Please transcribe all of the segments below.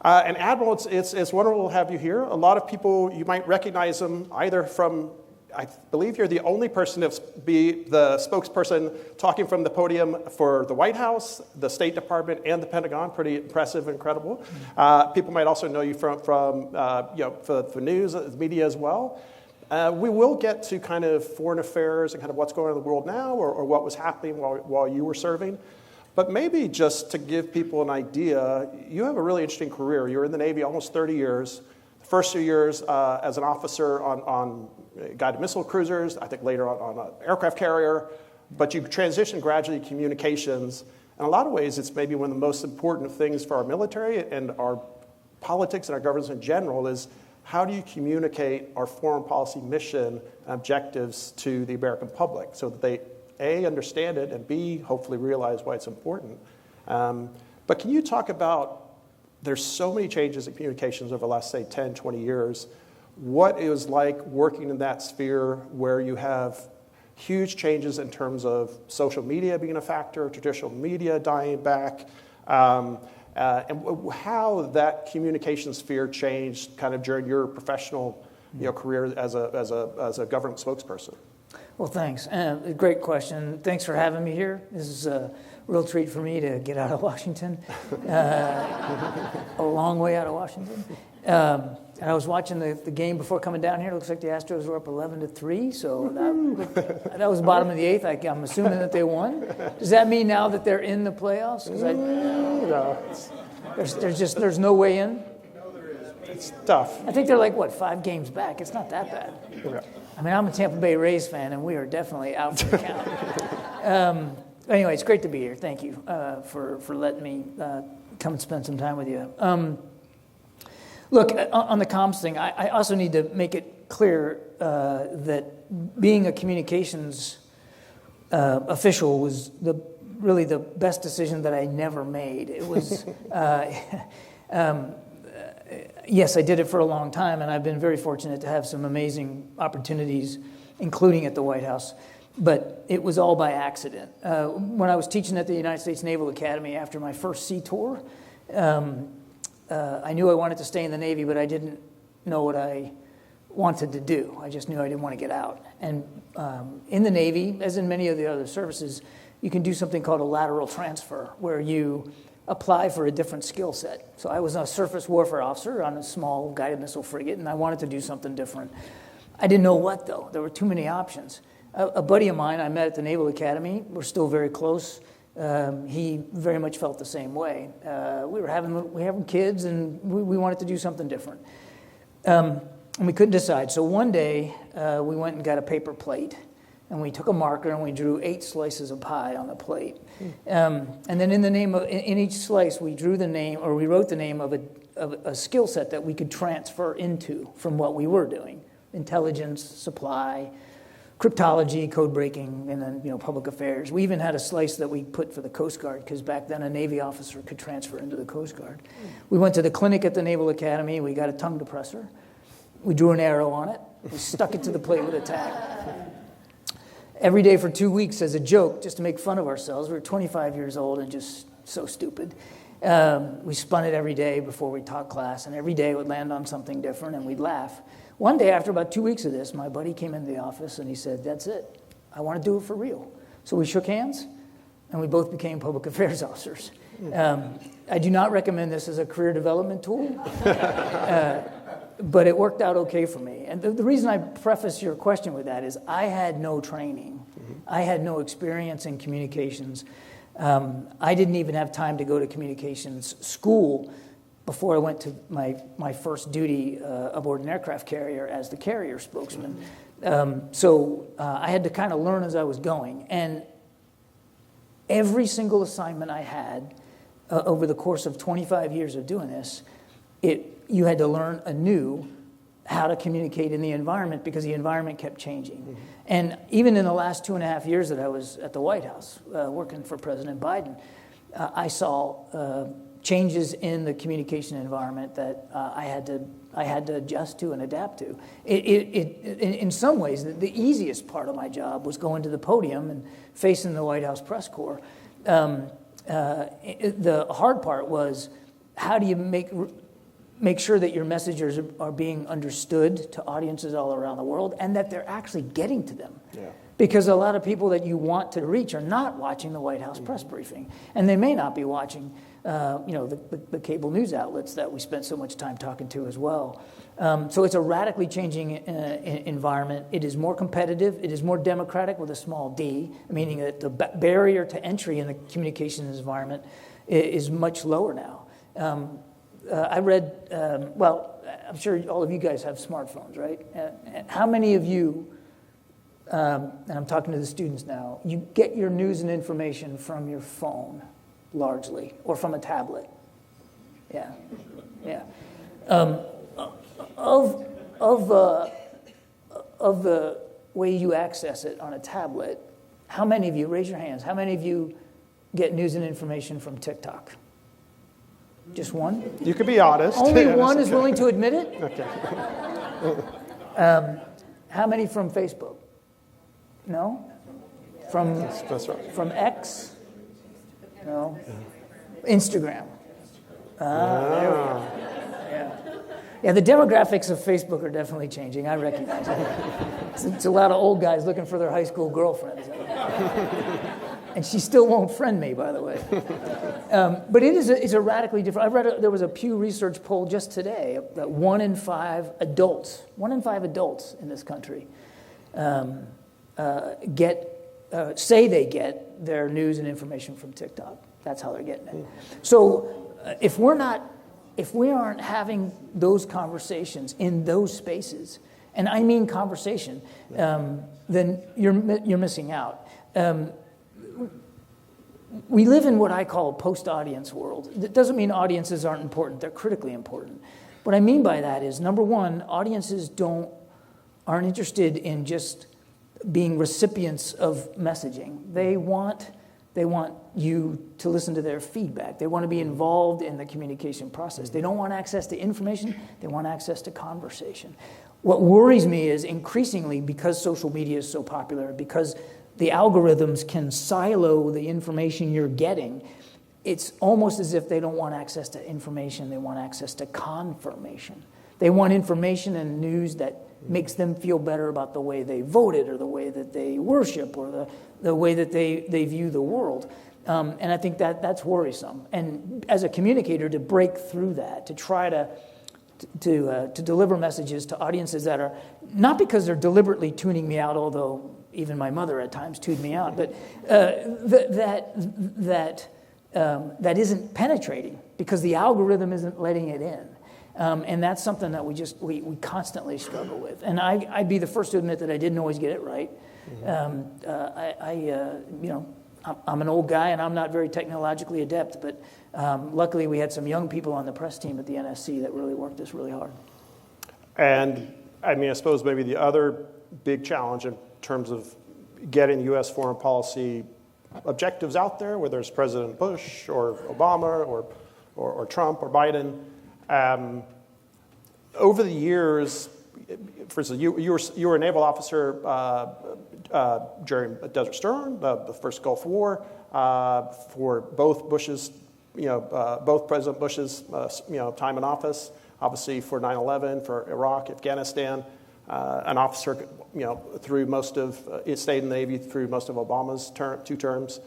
And Admiral, it's wonderful to have you here. A lot of people, you might recognize him either from, I believe you're the only person to be the spokesperson talking from the podium for the White House, the State Department, and the Pentagon. Pretty impressive and incredible. People might also know you from for news, the media as well. We will get to kind of foreign affairs and kind of what's going on in the world now, or what was happening while you were serving. But maybe just to give people an idea, you have a really interesting career. You were in the Navy almost 30 years. The first 2 years as an officer on guided missile cruisers, I think later on an aircraft carrier. But you transitioned gradually to communications. In a lot of ways, it's maybe one of the most important things for our military and our politics and our governance in general is how do you communicate our foreign policy mission and objectives to the American public so that they A, understand it, and B, hopefully realize why it's important. But can you talk about, there's so many changes in communications over the last, say, 10, 20 years. What it was like working in that sphere where you have huge changes in terms of social media being a factor, traditional media dying back, and how that communication sphere changed kind of during your professional career as a government spokesperson? Well, thanks. Great question. Thanks for having me here. This is a real treat for me to get out of Washington, a long way out of Washington. I was watching the game before coming down here. It looks like the Astros were up 11-3, so that was the bottom of the eighth. I'm assuming that they won. Does that mean now that they're in the playoffs? There's no way in? It's tough. I think they're like, 5 games back? It's not that bad. Yeah. I mean, I'm a Tampa Bay Rays fan, and we are definitely out for the count. Anyway, it's great to be here. Thank you for letting me come and spend some time with you. Look, on the comms thing, I also need to make it clear that being a communications official was really the best decision that I never made. It was... Yes, I did it for a long time, and I've been very fortunate to have some amazing opportunities, including at the White House. But it was all by accident. When I was teaching at the United States Naval Academy after my first sea tour, I knew I wanted to stay in the Navy, but I didn't know what I wanted to do. I just knew I didn't want to get out. And in the Navy, as in many of the other services, you can do something called a lateral transfer, where you apply for a different skill set. So I was a surface warfare officer on a small guided missile frigate, and I wanted to do something different. I didn't know what, though. There were too many options. A buddy of mine I met at the Naval Academy, we're still very close. He very much felt the same way. We were having kids, and we wanted to do something different. And we couldn't decide. So one day, we went and got a paper plate. And we took a marker and we drew 8 slices of pie on the plate. And then in each slice, we drew the name, or we wrote the name of a skill set that we could transfer into from what we were doing: intelligence, supply, cryptology, code breaking, and then public affairs. We even had a slice that we put for the Coast Guard, because back then a Navy officer could transfer into the Coast Guard. We went to the clinic at the Naval Academy. We got a tongue depressor. We drew an arrow on it. We stuck it to the plate with a tag. Every day for 2 weeks as a joke, just to make fun of ourselves. We were 25 years old and just so stupid. We spun it every day before we taught class, and every day it would land on something different, and we'd laugh. One day, after about 2 weeks of this, my buddy came into the office, and he said, "That's it. I want to do it for real." So we shook hands, and we both became public affairs officers. I do not recommend this as a career development tool. But it worked out okay for me. And the reason I preface your question with that is I had no training. I had no experience in communications. I didn't even have time to go to communications school before I went to my first duty aboard an aircraft carrier as the carrier spokesman. So I had to kind of learn as I was going. And every single assignment I had over the course of 25 years of doing this, you had to learn anew how to communicate in the environment, because the environment kept changing. Mm-hmm. And even in the last 2.5 years that I was at the White House working for President Biden, I saw changes in the communication environment that I had to adjust to and adapt to. In some ways, the easiest part of my job was going to the podium and facing the White House press corps. The hard part was, how do you make make sure that your messages are being understood to audiences all around the world and that they're actually getting to them. Yeah. Because a lot of people that you want to reach are not watching the White House press briefing. And they may not be watching the cable news outlets that we spent so much time talking to as well. So it's a radically changing environment. It is more competitive. It is more democratic with a small d, meaning that the barrier to entry in the communications environment is much lower now. I read, I'm sure all of you guys have smartphones, right? How many of you, and I'm talking to the students now, you get your news and information from your phone, largely, or from a tablet? Yeah. Of the way you access it on a tablet, how many of you, raise your hands, how many of you get news and information from TikTok? Just one? You could be honest. Only one is willing to admit it? Okay. How many from Facebook? No? That's right. From X? No? Instagram? There we go. Yeah, the demographics of Facebook are definitely changing. I recognize it. It's a lot of old guys looking for their high school girlfriends. And she still won't friend me, by the way. But it's a radically different. There was a Pew Research poll just today that 1 in 5 adults in this country say they get their news and information from TikTok. That's how they're getting it. So if we aren't having those conversations in those spaces, and I mean conversation, then you're missing out. We live in what I call a post-audience world. That doesn't mean audiences aren't important. They're critically important. What I mean by that is, number one, audiences aren't interested in just being recipients of messaging. They want you to listen to their feedback. They want to be involved in the communication process. They don't want access to information. They want access to conversation. What worries me is increasingly, because social media is so popular, because the algorithms can silo the information you're getting, it's almost as if they don't want access to information. They want access to confirmation. They want information and news that makes them feel better about the way they voted or the way that they worship or the way that they view the world. And I think that's worrisome. And as a communicator, to break through that, to try to deliver messages to audiences that are, not because they're deliberately tuning me out, although even my mother at times tuned me out, but that isn't penetrating because the algorithm isn't letting it in. And that's something that we constantly struggle with. And I'd be the first to admit that I didn't always get it right. I'm an old guy and I'm not very technologically adept, but luckily we had some young people on the press team at the NSC that really worked this really hard. And I mean, I suppose maybe the other big challenge in terms of getting U.S. foreign policy objectives out there, whether it's President Bush or Obama or Trump or Biden. Over the years, for instance, you were a naval officer during Desert Storm, the first Gulf War, for both Bush's, both President Bush's, time in office. Obviously, for 9/11, for Iraq, Afghanistan, an officer, through most of it stayed in the Navy through most of Obama's 2 terms.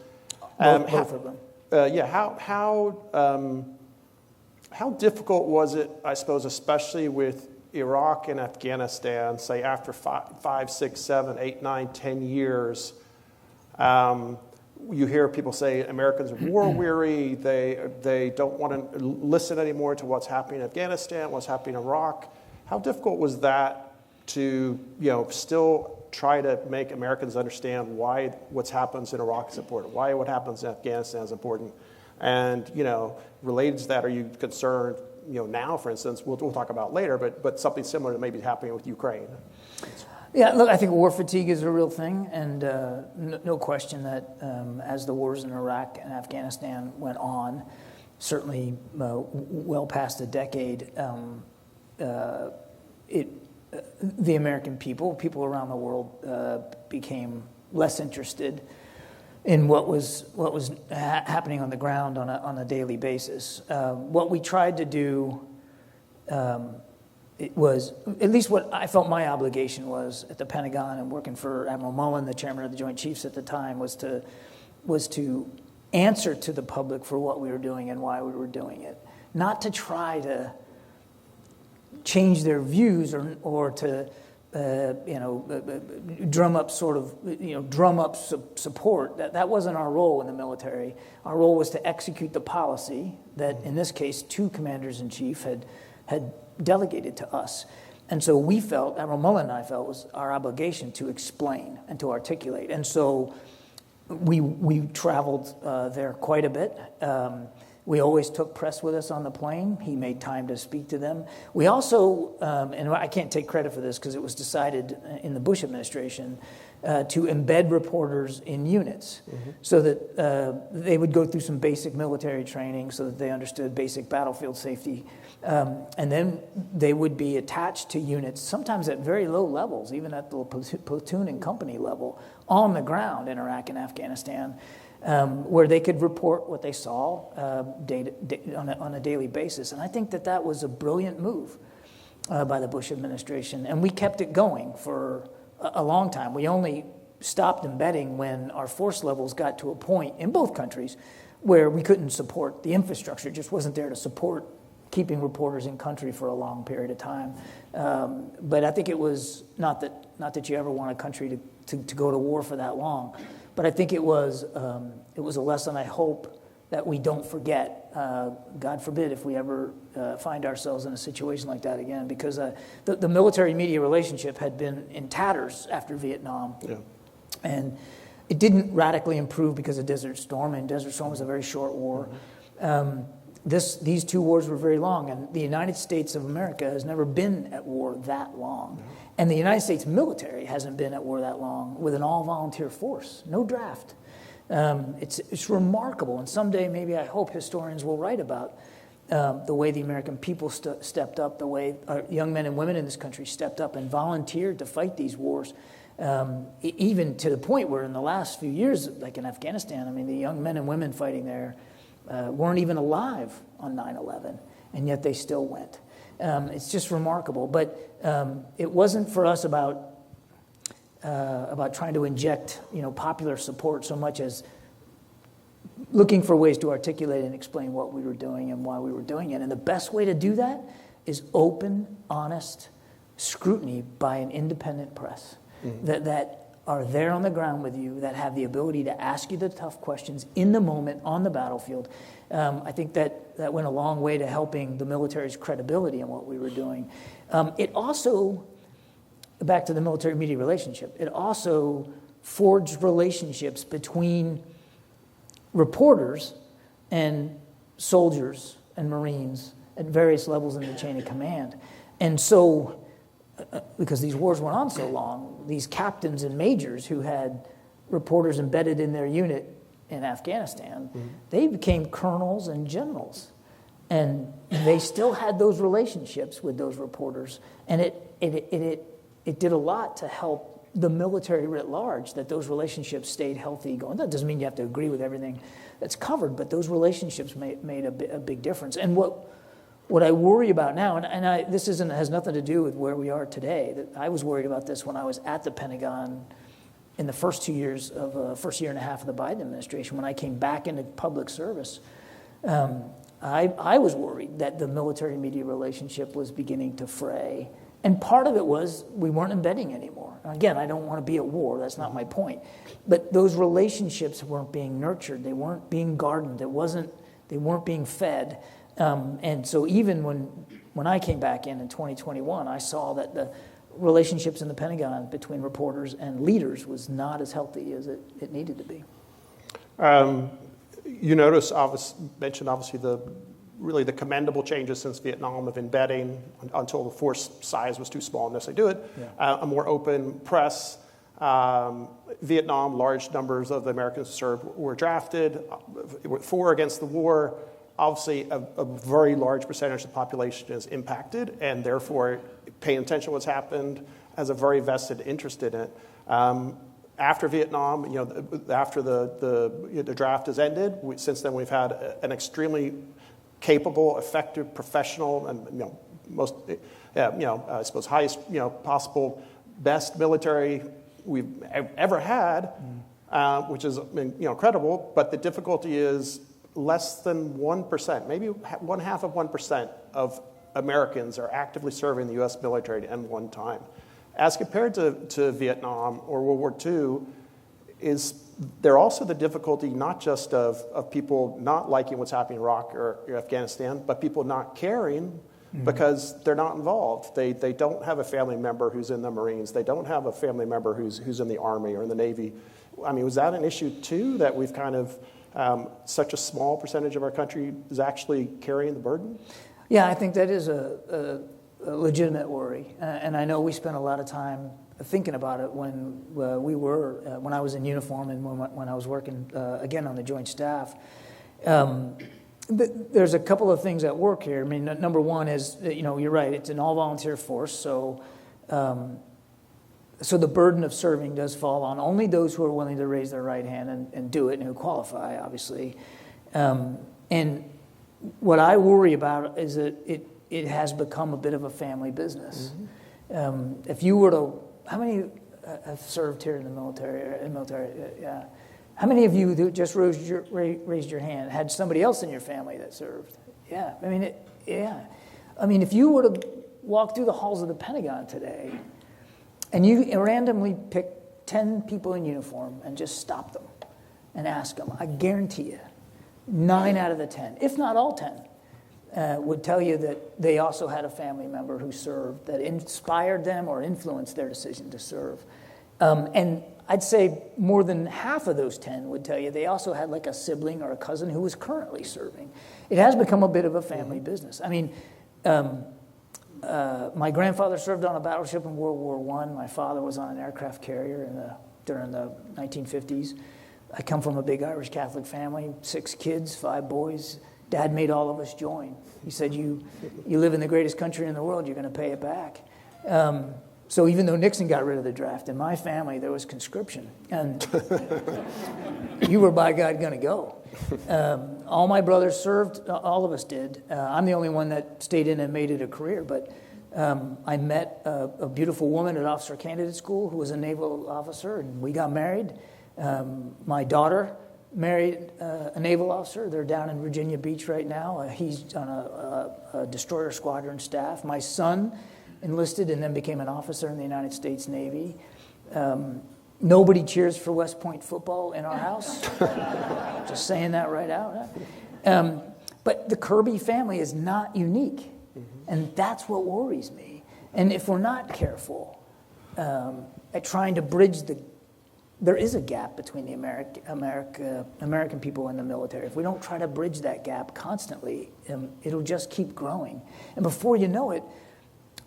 Both of them. How difficult was it, I suppose, especially with Iraq and Afghanistan, say after 5, 6, 7, 8, 9, 10 years? You hear people say Americans are war weary. They don't want to listen anymore to what's happening in Afghanistan, what's happening in Iraq. How difficult was that to still try to make Americans understand why what happens in Iraq is important, why what happens in Afghanistan is important? And, related to that, are you concerned, now, for instance, we'll talk about later, but something similar to maybe happening with Ukraine? Yeah, look, I think war fatigue is a real thing, and no question that as the wars in Iraq and Afghanistan went on, certainly well past a decade, the American people around the world became less interested in what was happening on the ground on a daily basis. What we tried to do it was, at least what I felt my obligation was at the Pentagon and working for Admiral Mullen, the chairman of the Joint Chiefs at the time, was to answer to the public for what we were doing and why we were doing it. Not to try to change their views or to drum up support. That wasn't our role in the military. Our role was to execute the policy that, in this case, 2 commanders-in-chief had delegated to us. And so we felt, Admiral Mullen and I felt, was our obligation to explain and to articulate. And so we traveled there quite a bit. We always took press with us on the plane. He made time to speak to them. We also, and I can't take credit for this because it was decided in the Bush administration, to embed reporters in units so that they would go through some basic military training so that they understood basic battlefield safety. And then they would be attached to units, sometimes at very low levels, even at the platoon and company level, on the ground in Iraq and Afghanistan, where they could report what they saw on a daily basis. And I think that was a brilliant move by the Bush administration. And we kept it going for a long time. We only stopped embedding when our force levels got to a point in both countries where we couldn't support the infrastructure. It just wasn't there to support keeping reporters in country for a long period of time. But I think it was not that you ever want a country to go to war for that long. But I think it was a lesson I hope that we don't forget. God forbid if we ever find ourselves in a situation like that again, because the military-media relationship had been in tatters after Vietnam. Yeah. And it didn't radically improve because of Desert Storm, and Desert Storm was a very short war. These 2 wars were very long, and the United States of America has never been at war that long. No. And the United States military hasn't been at war that long with an all-volunteer force, no draft. It's remarkable, and someday maybe I hope historians will write about the way the American people stepped up, the way our young men and women in this country stepped up and volunteered to fight these wars, even to the point where in the last few years, like in Afghanistan, I mean, the young men and women fighting there weren't even alive on 9/11, and yet they still went. It's just remarkable. But it wasn't for us about trying to inject, popular support so much as looking for ways to articulate and explain what we were doing and why we were doing it. And the best way to do that is open, honest scrutiny by an independent press that are there on the ground with you, that have the ability to ask you the tough questions in the moment on the battlefield. I think that went a long way to helping the military's credibility in what we were doing. It also, back to the military-media relationship, it also forged relationships between reporters and soldiers and Marines at various levels in the chain of command. And so, because these wars went on so long, these captains and majors who had reporters embedded in their unit in Afghanistan, they became colonels and generals. And they still had those relationships with those reporters. And it did a lot to help the military writ large, that those relationships stayed healthy going. That doesn't mean you have to agree with everything that's covered, but those relationships made a big difference. And what I worry about now, and this has nothing to do with where we are today. I was worried about this when I was at the Pentagon in the first 2 years first year and a half of the Biden administration. When I came back into public service, I was worried that the military-media relationship was beginning to fray. And part of it was we weren't embedding anymore. Again, I don't want to be at war. That's not my point. But those relationships weren't being nurtured. They weren't being gardened. They weren't being fed. And so even when I came back in 2021, I saw that the relationships in the Pentagon between reporters and leaders was not as healthy as it needed to be. You mentioned obviously the commendable changes since Vietnam of embedding until the force size was too small to necessarily do it. Yeah. A more open press. Vietnam, large numbers of the Americans who served were drafted for or against the war. Obviously, a very large percentage of the population is impacted, and therefore paying attention to what's happened, has a very vested interest in it. After Vietnam, after the draft has ended, since then we've had an extremely capable, effective, professional, and most, I suppose highest, possible, best military we've ever had, which is incredible. But the difficulty is less than 1%, maybe 0.5% of Americans are actively serving the U.S. military at any one time. As compared to Vietnam or World War II, is there also the difficulty not just of people not liking what's happening in Iraq or Afghanistan, but people not caring because they're not involved. They don't have a family member who's in the Marines. They don't have a family member who's in the Army or in the Navy. I mean, was that an issue too, that we've kind of, such a small percentage of our country is actually carrying the burden? Yeah, I think that is a legitimate worry. And I know we spent a lot of time thinking about it when when I was in uniform and when I was working, again, on the Joint Staff. There's a couple of things at work here. I mean, number one is, you're right, it's an all-volunteer force, so the burden of serving does fall on only those who are willing to raise their right hand and do it and who qualify, obviously. And what I worry about is that it has become a bit of a family business. If you were to, how many have served here in the military? Yeah. How many of you who just raised your hand had somebody else in your family that served? Yeah. I mean, if you were to walk through the halls of the Pentagon today and you randomly pick 10 people in uniform and just stop them and ask them, I guarantee you, 9 out of the 10, if not all 10, would tell you that they also had a family member who served that inspired them or influenced their decision to serve. And I'd say more than half of those 10 would tell you they also had like a sibling or a cousin who was currently serving. It has become a bit of a family business. I mean, my grandfather served on a battleship in World War I. My father was on an aircraft carrier during the 1950s. I come from a big Irish Catholic family, 6 kids, 5 boys. Dad made all of us join. He said, you live in the greatest country in the world, you're going to pay it back. So even though Nixon got rid of the draft, in my family there was conscription. And you were, by God, going to go. All my brothers served, all of us did. I'm the only one that stayed in and made it a career. But I met a beautiful woman at Officer Candidate School who was a naval officer, and we got married. My daughter married a naval officer. They're down in Virginia Beach right now. He's on a destroyer squadron staff. My son enlisted and then became an officer in the United States Navy. Nobody cheers for West Point football in our house. Just saying that right out. But the Kirby family is not unique. And that's what worries me. And if we're not careful at trying to bridge there is a gap between the American people and the military. If we don't try to bridge that gap constantly, it'll just keep growing. And before you know it,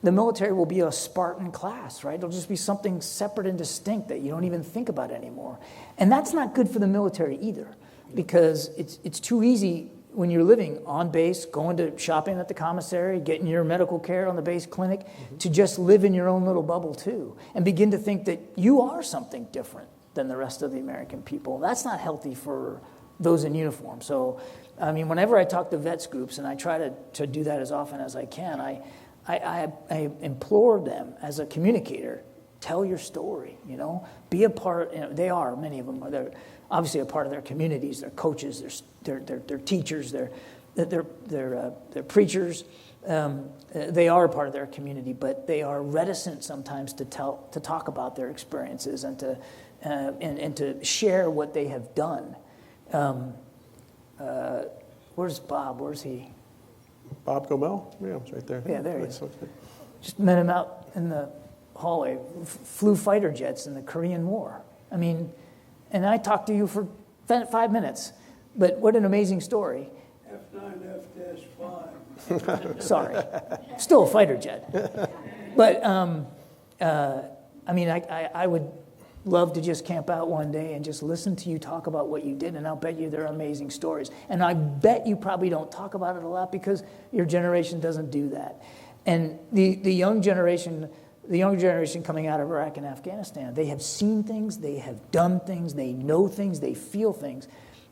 the military will be a Spartan class, right? It'll just be something separate and distinct that you don't even think about anymore. And that's not good for the military either, because it's too easy when you're living on base, going to shopping at the commissary, getting your medical care on the base clinic, to just live in your own little bubble too, and begin to think that you are something different than the rest of the American people. That's not healthy for those in uniform. So, I mean, whenever I talk to vets groups, and I try to do that as often as I can, I implore them as a communicator, tell your story, be a part. They are, many of them, they're obviously a part of their communities. They're coaches, they're teachers, they're preachers. They are a part of their community, but they are reticent sometimes to talk about their experiences and to share what they have done. Where's Bob? Where's he? Bob Gomel? Yeah, it's right there. Yeah, there he is. Just met him out in the hallway. Flew fighter jets in the Korean War. I mean, and I talked to you for 5 minutes, but what an amazing story. F9, F-5. Sorry. Still a fighter jet. But, I mean, I would love to just camp out one day and just listen to you talk about what you did, and I'll bet you there are amazing stories. And I bet you probably don't talk about it a lot because your generation doesn't do that. And the young generation coming out of Iraq and Afghanistan, they have seen things, they have done things, they know things, they feel things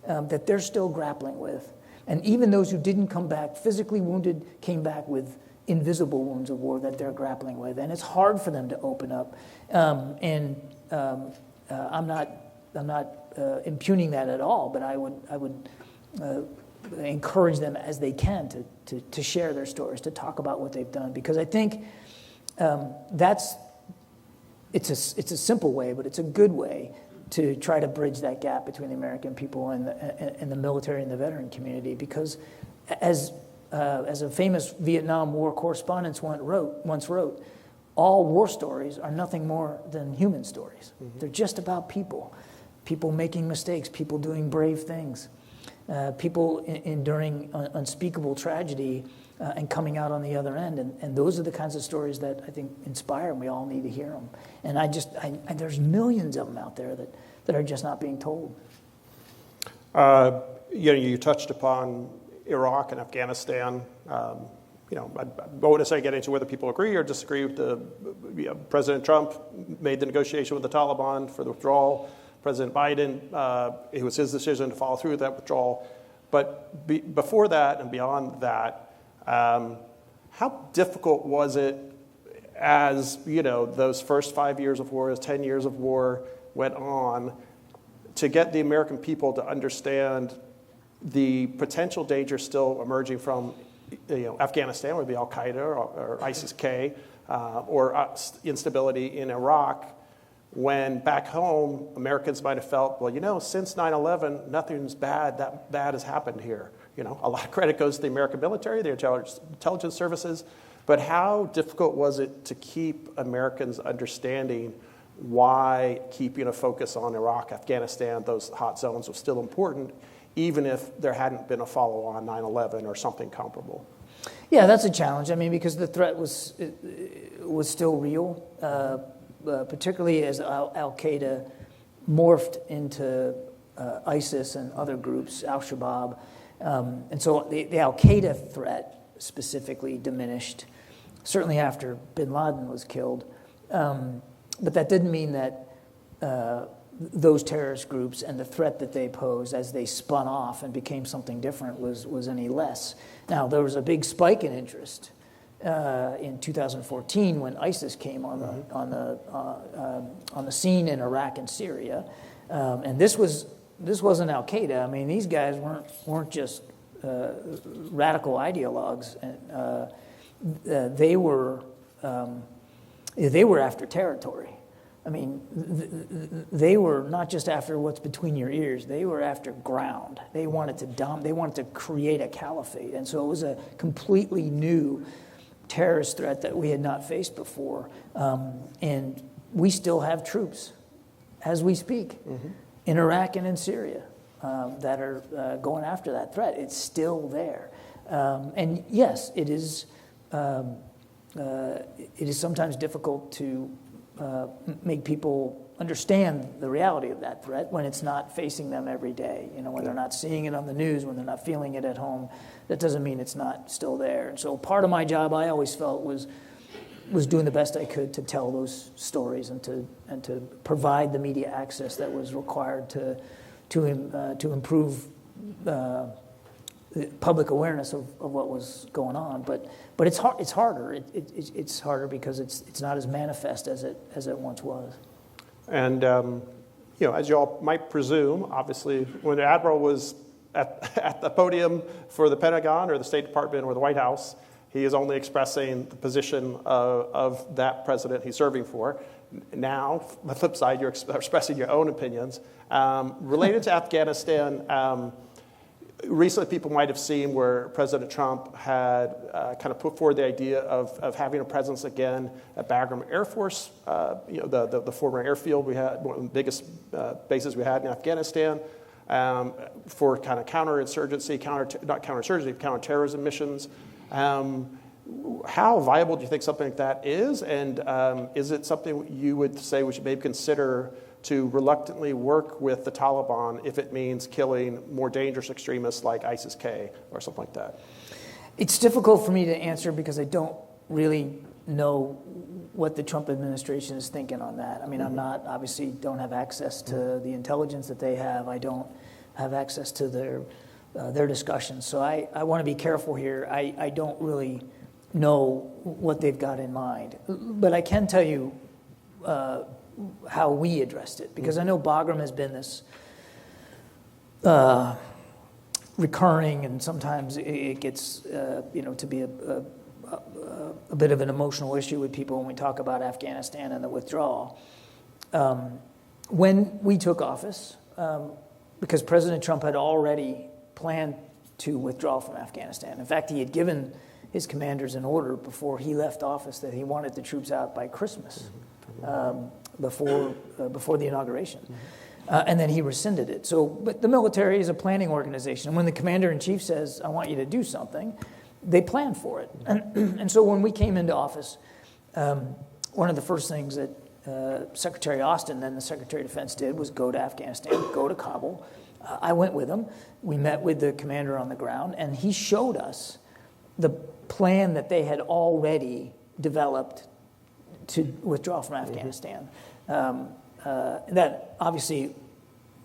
that they're still grappling with. And even those who didn't come back physically wounded came back with invisible wounds of war that they're grappling with, and it's hard for them to open up. I'm not impugning that at all, but I would encourage them as they can to share their stories, to talk about what they've done, because I think it's a simple way, but it's a good way to try to bridge that gap between the American people and the military and the veteran community. Because as a famous Vietnam War correspondent once wrote, all war stories are nothing more than human stories. Mm-hmm. They're just about people making mistakes, people doing brave things, people enduring unspeakable tragedy and coming out on the other end. And those are the kinds of stories that I think inspire, and we all need to hear them. And there's millions of them out there that are just not being told. You touched upon Iraq and Afghanistan. I won't necessarily get into whether people agree or disagree with President Trump made the negotiation with the Taliban for the withdrawal. President Biden, it was his decision to follow through with that withdrawal. But before that and beyond that, how difficult was it as, those first 5 years of war, as 10 years of war went on, to get the American people to understand the potential danger still emerging from, Afghanistan, would be Al-Qaeda or ISIS-K, or instability in Iraq, when back home, Americans might have felt, since 9/11, nothing's that bad has happened here. A lot of credit goes to the American military, the intelligence services, but how difficult was it to keep Americans understanding why keeping a focus on Iraq, Afghanistan, those hot zones was still important, even if there hadn't been a follow-on 9/11 or something comparable? Yeah, that's a challenge. Because the threat was still real, particularly as Al-Qaeda morphed into ISIS and other groups, Al-Shabaab. And so the Al-Qaeda threat specifically diminished, certainly after bin Laden was killed. But that didn't mean that those terrorist groups and the threat that they posed as they spun off and became something different was any less. Now, there was a big spike in interest in 2014 when ISIS came on the scene in Iraq and Syria, and this wasn't Al-Qaeda. These guys weren't just radical ideologues. They were after territory. They were not just after what's between your ears. They were after ground. They wanted to create a caliphate, and so it was a completely new terrorist threat that we had not faced before. And we still have troops, as we speak, in Iraq and in Syria that are going after that threat. It's still there, and yes, it is sometimes difficult to make people understand the reality of that threat when it's not facing them every day. When they're not seeing it on the news, when they're not feeling it at home, that doesn't mean it's not still there. And so part of my job, I always felt, was doing the best I could to tell those stories and to provide the media access that was required to improve public awareness of what was going on. But it's hard. It's harder. It's harder because it's not as manifest as it once was. And as you all might presume, obviously, when the Admiral was at the podium for the Pentagon or the State Department or the White House, he is only expressing the position of that president he's serving for. Now, on the flip side, you're expressing your own opinions. Related to Afghanistan, recently people might have seen where President Trump had kind of put forward the idea of having a presence again at Bagram Air Force, the former airfield we had, one of the biggest bases we had in Afghanistan, for kind of counterterrorism missions. How viable do you think something like that is? And is it something you would say we should maybe consider to reluctantly work with the Taliban if it means killing more dangerous extremists like ISIS-K or something like that? It's difficult for me to answer because I don't really know what the Trump administration is thinking on that. I'm not, obviously, don't have access to the intelligence that they have. I don't have access to their discussions. So I want to be careful here. I don't really know what they've got in mind. But I can tell you how we addressed it, because I know Bagram has been this recurring, and sometimes it gets to be a bit of an emotional issue with people when we talk about Afghanistan and the withdrawal. When we took office, because President Trump had already planned to withdraw from Afghanistan. In fact, he had given his commanders an order before he left office that he wanted the troops out by Christmas, before the inauguration. And then he rescinded it. But the military is a planning organization. And when the commander-in-chief says, I want you to do something, they plan for it. And so when we came into office, one of the first things that Secretary Austin, then the Secretary of Defense, did was go to Afghanistan, go to Kabul. I went with him. We met with the commander on the ground, and he showed us the plan that they had already developed to withdraw from Afghanistan. That obviously,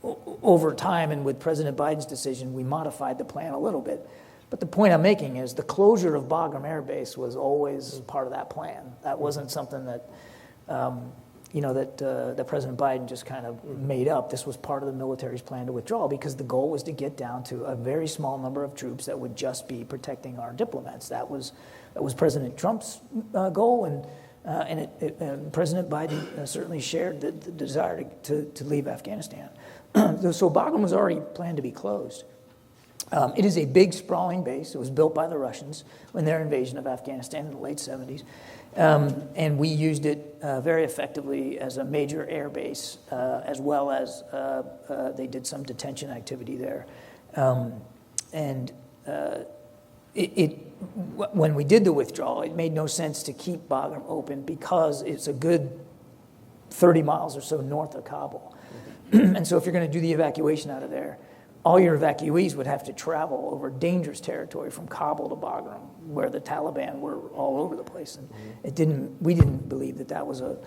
over time and with President Biden's decision, we modified the plan a little bit. But the point I'm making is the closure of Bagram Air Base was always part of that plan. That wasn't something that that President Biden just kind of made up. This was part of the military's plan to withdraw, because the goal was to get down to a very small number of troops that would just be protecting our diplomats. That was President Trump's goal, and President Biden certainly shared the desire to leave Afghanistan. So Bagram was already planned to be closed. It is a big, sprawling base. It was built by the Russians in their invasion of Afghanistan in the late 70s. And we used it very effectively as a major air base, as well as they did some detention activity there. When we did the withdrawal, it made no sense to keep Bagram open, because it's a good 30 miles or so north of Kabul. And so if you're going to do the evacuation out of there, all your evacuees would have to travel over dangerous territory from Kabul to Bagram, where the Taliban were all over the place. And we didn't believe that was a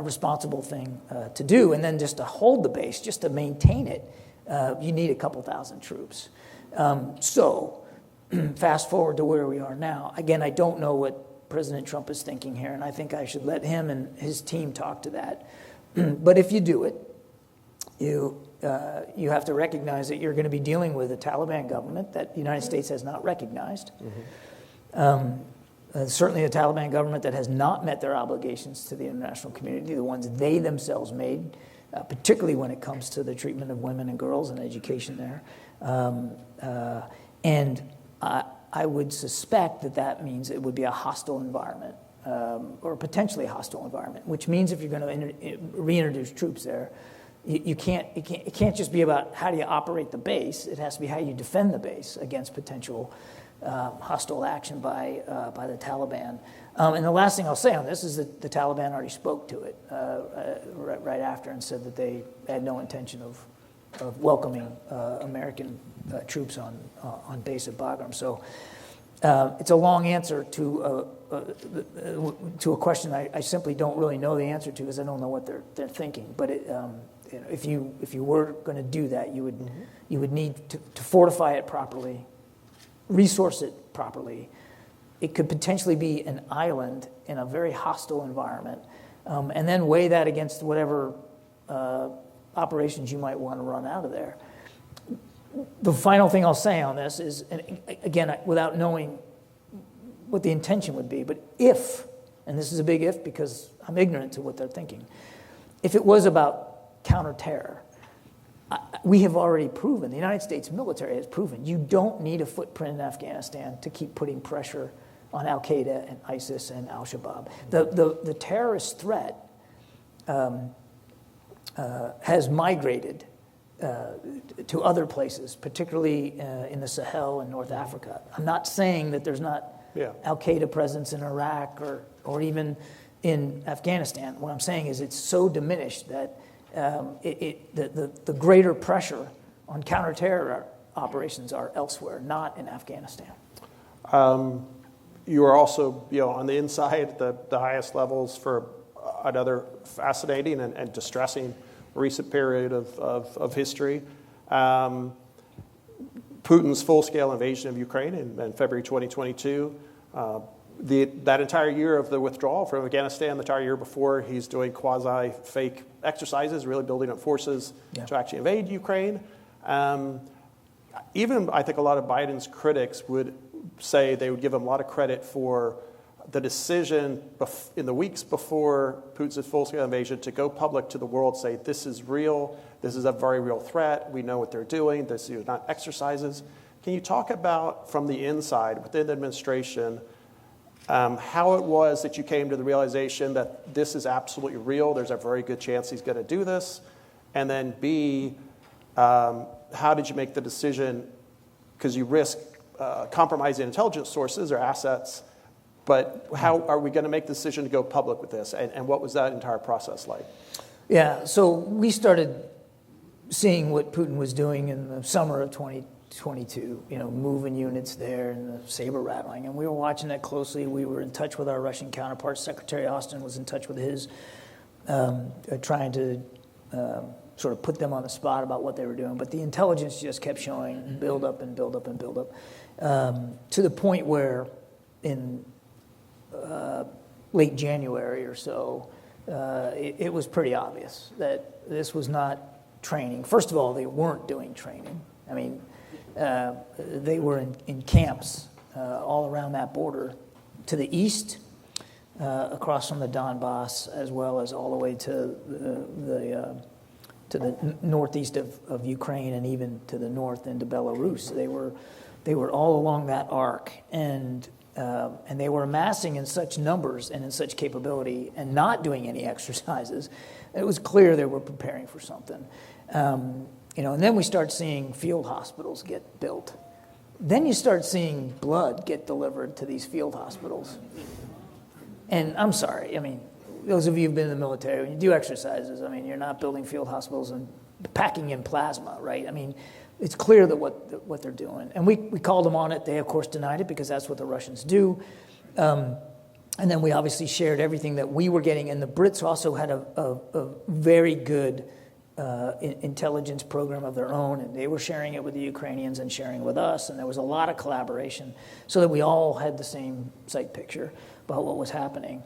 responsible thing to do. And then just to hold the base, just to maintain it, you need a couple thousand troops. So fast forward to where we are now. Again, I don't know what President Trump is thinking here, and I think I should let him and his team talk to that. But if you do it, you have to recognize that you're going to be dealing with a Taliban government that the United States has not recognized. Certainly a Taliban government that has not met their obligations to the international community, the ones they themselves made, particularly when it comes to the treatment of women and girls and education there. And I would suspect that means it would be a hostile environment, or potentially a hostile environment, which means if you're going to reintroduce troops there, it can't just be about how do you operate the base. It has to be how you defend the base against potential hostile action by the Taliban. And the last thing I'll say on this is that the Taliban already spoke to it right after and said that they had no intention of welcoming American troops on base at Bagram. So it's a long answer to a question I simply don't really know the answer to, because I don't know what they're thinking. But if you were going to do that, you would need to fortify it properly, resource it properly. It could potentially be an island in a very hostile environment, and then weigh that against whatever operations you might want to run out of there. The final thing I'll say on this is, and again, without knowing what the intention would be, but if, and this is a big if because I'm ignorant to what they're thinking, if it was about counterterror, we have already proven, the United States military has proven, you don't need a footprint in Afghanistan to keep putting pressure on Al-Qaeda and ISIS and Al-Shabaab. The terrorist threat has migrated to other places, particularly in the Sahel and North Africa. I'm not saying that there's not Al-Qaeda presence in Iraq or even in Afghanistan. What I'm saying is it's so diminished that the greater pressure on counterterror operations are elsewhere, not in Afghanistan. You are also, on the inside, the highest levels for another fascinating and distressing recent period of history. Putin's full-scale invasion of Ukraine in February 2022. that entire year of the withdrawal from Afghanistan, the entire year before, he's doing quasi-fake exercises, really building up forces to actually invade Ukraine. Even I think a lot of Biden's critics would say they would give him a lot of credit for the decision in the weeks before Putin's full-scale invasion to go public to the world, say this is real, this is a very real threat, we know what they're doing, this is not exercises. Can you talk about, from the inside, within the administration, how it was that you came to the realization that this is absolutely real, there's a very good chance he's going to do this, and then B, how did you make the decision, because you risk compromising intelligence sources or assets, but how are we going to make the decision to go public with this, and what was that entire process like? Yeah, so we started seeing what Putin was doing in the summer of 2022, moving units there and the saber rattling. And we were watching that closely. We were in touch with our Russian counterparts. Secretary Austin was in touch with his, trying to sort of put them on the spot about what they were doing. But the intelligence just kept showing build up and build up and build up, to the point where in late January or so, it was pretty obvious that this was not training. First of all, they weren't doing training. I mean, they were in camps all around that border to the east, across from the Donbass, as well as all the way to the northeast of Ukraine and even to the north into Belarus. They were all along that arc, and they were amassing in such numbers and in such capability and not doing any exercises. It was clear they were preparing for something. And then we start seeing field hospitals get built. Then you start seeing blood get delivered to these field hospitals. And I'm sorry, those of you who've been in the military, when you do exercises, you're not building field hospitals and packing in plasma, right? It's clear that what they're doing. And we called them on it. They, of course, denied it because that's what the Russians do. And then we obviously shared everything that we were getting. And the Brits also had a very good intelligence program of their own. And they were sharing it with the Ukrainians and sharing it with us. And there was a lot of collaboration so that we all had the same sight picture about what was happening.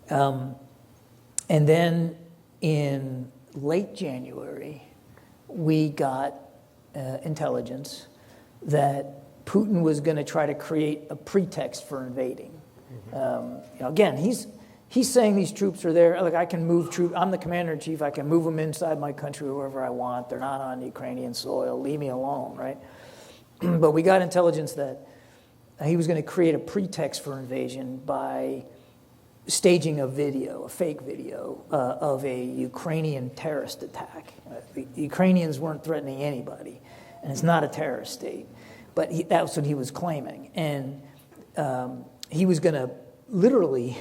And then in late January, we got intelligence that Putin was going to try to create a pretext for invading. Again, he's saying these troops are there. Look, I can move troops. I'm the commander-in-chief. I can move them inside my country wherever I want. They're not on Ukrainian soil. Leave me alone, right? But we got intelligence that he was going to create a pretext for invasion by staging a fake video of a Ukrainian terrorist attack. The Ukrainians weren't threatening anybody, and it's not a terrorist state. But that's what he was claiming. And he was going to literally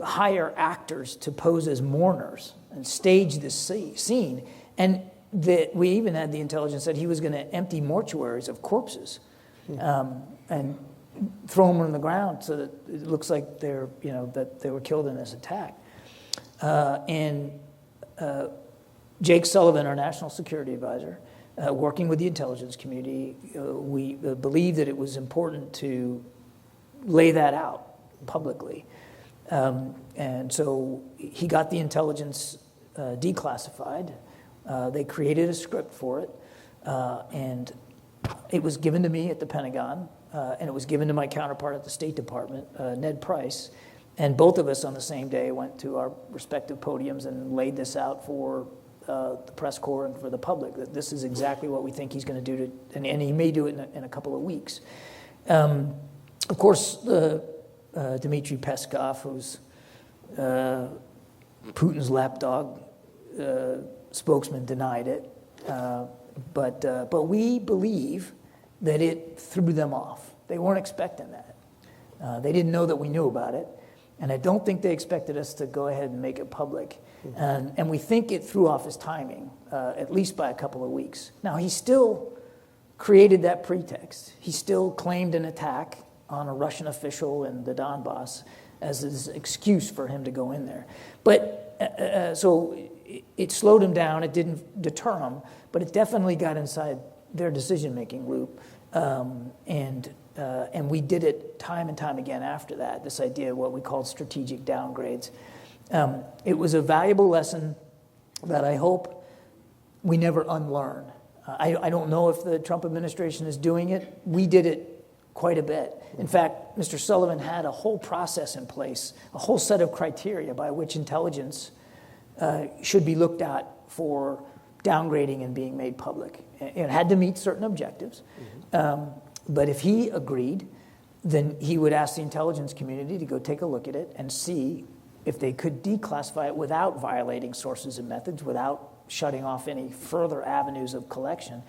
hire actors to pose as mourners and stage this scene. And we even had the intelligence that he was going to empty mortuaries of corpses and throw them on the ground so that it looks like that they were killed in this attack. And Jake Sullivan, our national security advisor, working with the intelligence community, we believed that it was important to lay that out publicly. And so he got the intelligence declassified. They created a script for it, and it was given to me at the Pentagon, and it was given to my counterpart at the State Department, Ned Price, and both of us on the same day went to our respective podiums and laid this out for the press corps and for the public, that this is exactly what we think he's going to do, and he may do it in a couple of weeks. Of course, Dmitry Peskov, who's Putin's lapdog spokesman, denied it. But we believe that it threw them off. They weren't expecting that. They didn't know that we knew about it. And I don't think they expected us to go ahead and make it public. And we think it threw off his timing, at least by a couple of weeks. Now, he still created that pretext. He still claimed an attack on a Russian official in the Donbass as his excuse for him to go in there. But so it slowed him down. It didn't deter him, but it definitely got inside their decision-making loop. And and we did it time and time again after that, this idea of what we called strategic downgrades. It was a valuable lesson that I hope we never unlearn. I don't know if the Trump administration is doing it. We did it quite a bit. In fact, Mr. Sullivan had a whole process in place, a whole set of criteria by which intelligence should be looked at for downgrading and being made public. It had to meet certain objectives. But if he agreed, then he would ask the intelligence community to go take a look at it and see if they could declassify it without violating sources and methods, without shutting off any further avenues of collection.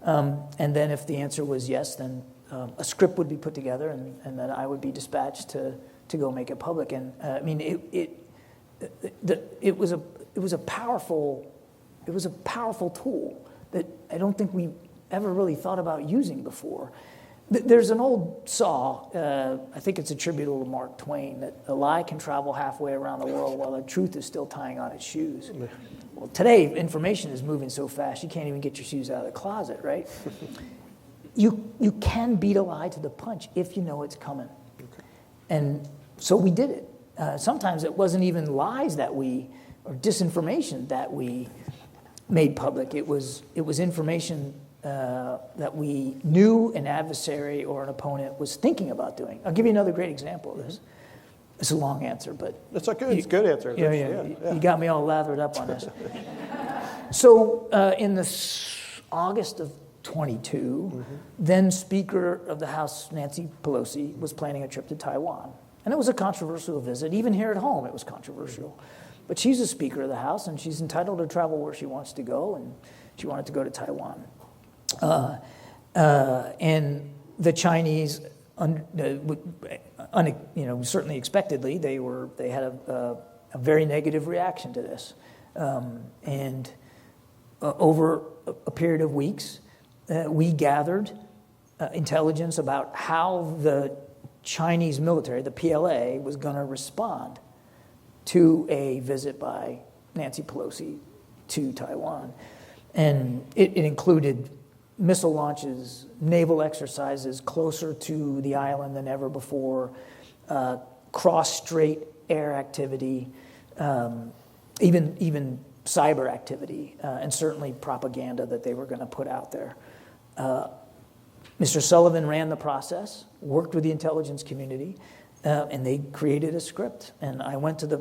And then if the answer was yes, then a script would be put together, and then I would be dispatched to go make it public. And I mean, it was a powerful tool that I don't think we ever really thought about using before. There's an old saw, I think it's attributable to Mark Twain, that a lie can travel halfway around the world while the truth is still tying on its shoes. Well, today, information is moving so fast, you can't even get your shoes out of the closet, right? You can beat a lie to the punch if you know it's coming. Okay. And so we did it. Sometimes it wasn't even lies or disinformation that we made public. It was information that we knew an adversary or an opponent was thinking about doing. I'll give you another great example of this. It's a long answer, but... It's a good answer. You got me all lathered up on this. So in the August of 22, then Speaker of the House Nancy Pelosi was planning a trip to Taiwan. And it was a controversial visit. Even here at home, it was controversial. But she's a Speaker of the House, and she's entitled to travel where she wants to go, and she wanted to go to Taiwan. And the Chinese, certainly expectedly, they had a very negative reaction to this. And over a period of weeks, we gathered intelligence about how the Chinese military, the PLA, was going to respond to a visit by Nancy Pelosi to Taiwan. And it included missile launches, naval exercises closer to the island than ever before, cross-strait air activity, even cyber activity, and certainly propaganda that they were going to put out there. Mr. Sullivan ran the process, worked with the intelligence community, and they created a script. And I went to the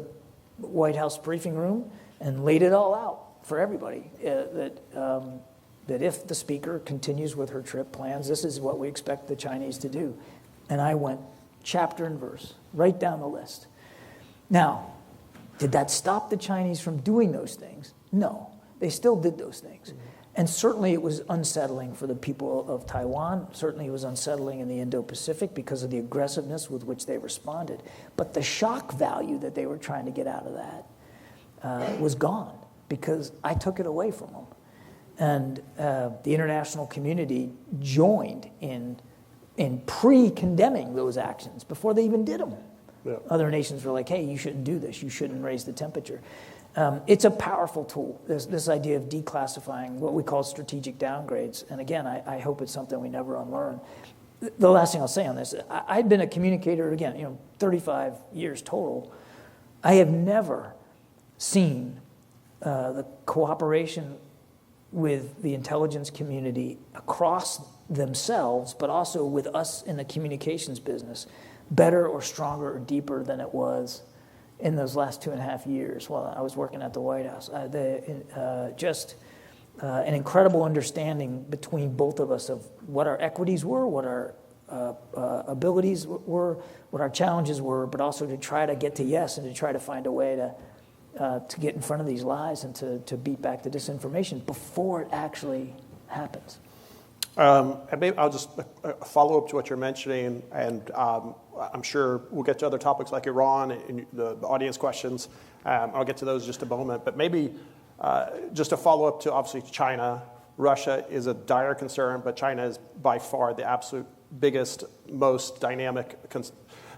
White House briefing room and laid it all out for everybody, that if the speaker continues with her trip plans, this is what we expect the Chinese to do. And I went chapter and verse, right down the list. Now, did that stop the Chinese from doing those things? No, they still did those things. And certainly it was unsettling for the people of Taiwan. Certainly it was unsettling in the Indo-Pacific because of the aggressiveness with which they responded. But the shock value that they were trying to get out of that was gone because I took it away from them. And the international community joined in pre-condemning those actions before they even did them. Yeah. Other nations were like, hey, you shouldn't do this. You shouldn't raise the temperature. It's a powerful tool, this idea of declassifying what we call strategic downgrades. And again, I hope it's something we never unlearn. The last thing I'll say on this, I've been a communicator, again, 35 years total. I have never seen the cooperation with the intelligence community across themselves, but also with us in the communications business, better or stronger or deeper than it was in those last 2.5 years while I was working at the White House. Just an incredible understanding between both of us of what our equities were, what our abilities were, what our challenges were, but also to try to get to yes and to try to find a way to get in front of these lies and to beat back the disinformation before it actually happens. And maybe I'll just follow up to what you're mentioning, and I'm sure we'll get to other topics like Iran and the audience questions. I'll get to those in just a moment. But maybe just a follow up to obviously China. Russia is a dire concern, but China is by far the absolute biggest, most dynamic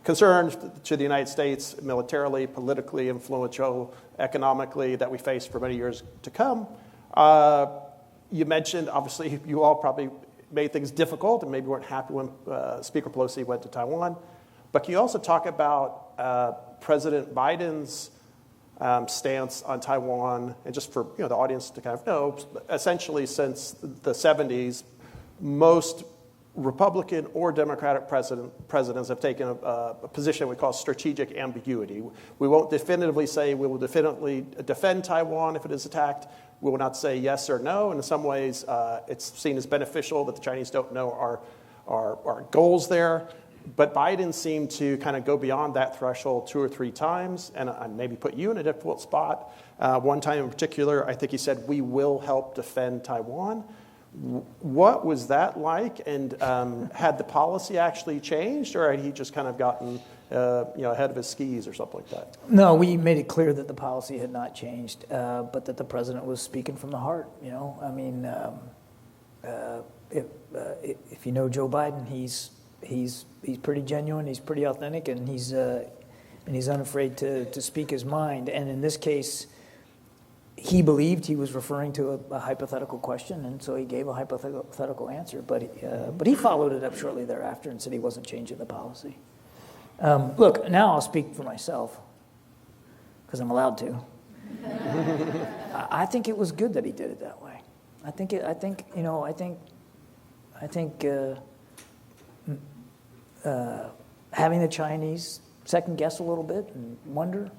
concern to the United States militarily, politically, influential, economically that we face for many years to come. You mentioned, obviously, you all probably made things difficult and maybe weren't happy when Speaker Pelosi went to Taiwan. But can you also talk about President Biden's stance on Taiwan, and just for the audience to kind of know, essentially since the 70s, most Republican or Democratic presidents have taken a position we call strategic ambiguity. We won't definitively say we will definitively defend Taiwan if it is attacked. We will not say yes or no. And in some ways, it's seen as beneficial that the Chinese don't know our goals there. But Biden seemed to kind of go beyond that threshold 2 or 3 times, and maybe put you in a difficult spot. One time in particular, I think he said, "We will help defend Taiwan." What was that like? And had the policy actually changed, or had he just kind of gotten ahead of his skis or something like that? No, we made it clear that the policy had not changed, but that the president was speaking from the heart. I mean, if you know Joe Biden, he's pretty genuine, he's pretty authentic, and he's unafraid to speak his mind. And in this case, he believed he was referring to a hypothetical question, and so he gave a hypothetical answer. But he followed it up shortly thereafter and said he wasn't changing the policy. Look, now I'll speak for myself because I'm allowed to. I think it was good that he did it that way. I think having the Chinese second guess a little bit and wonder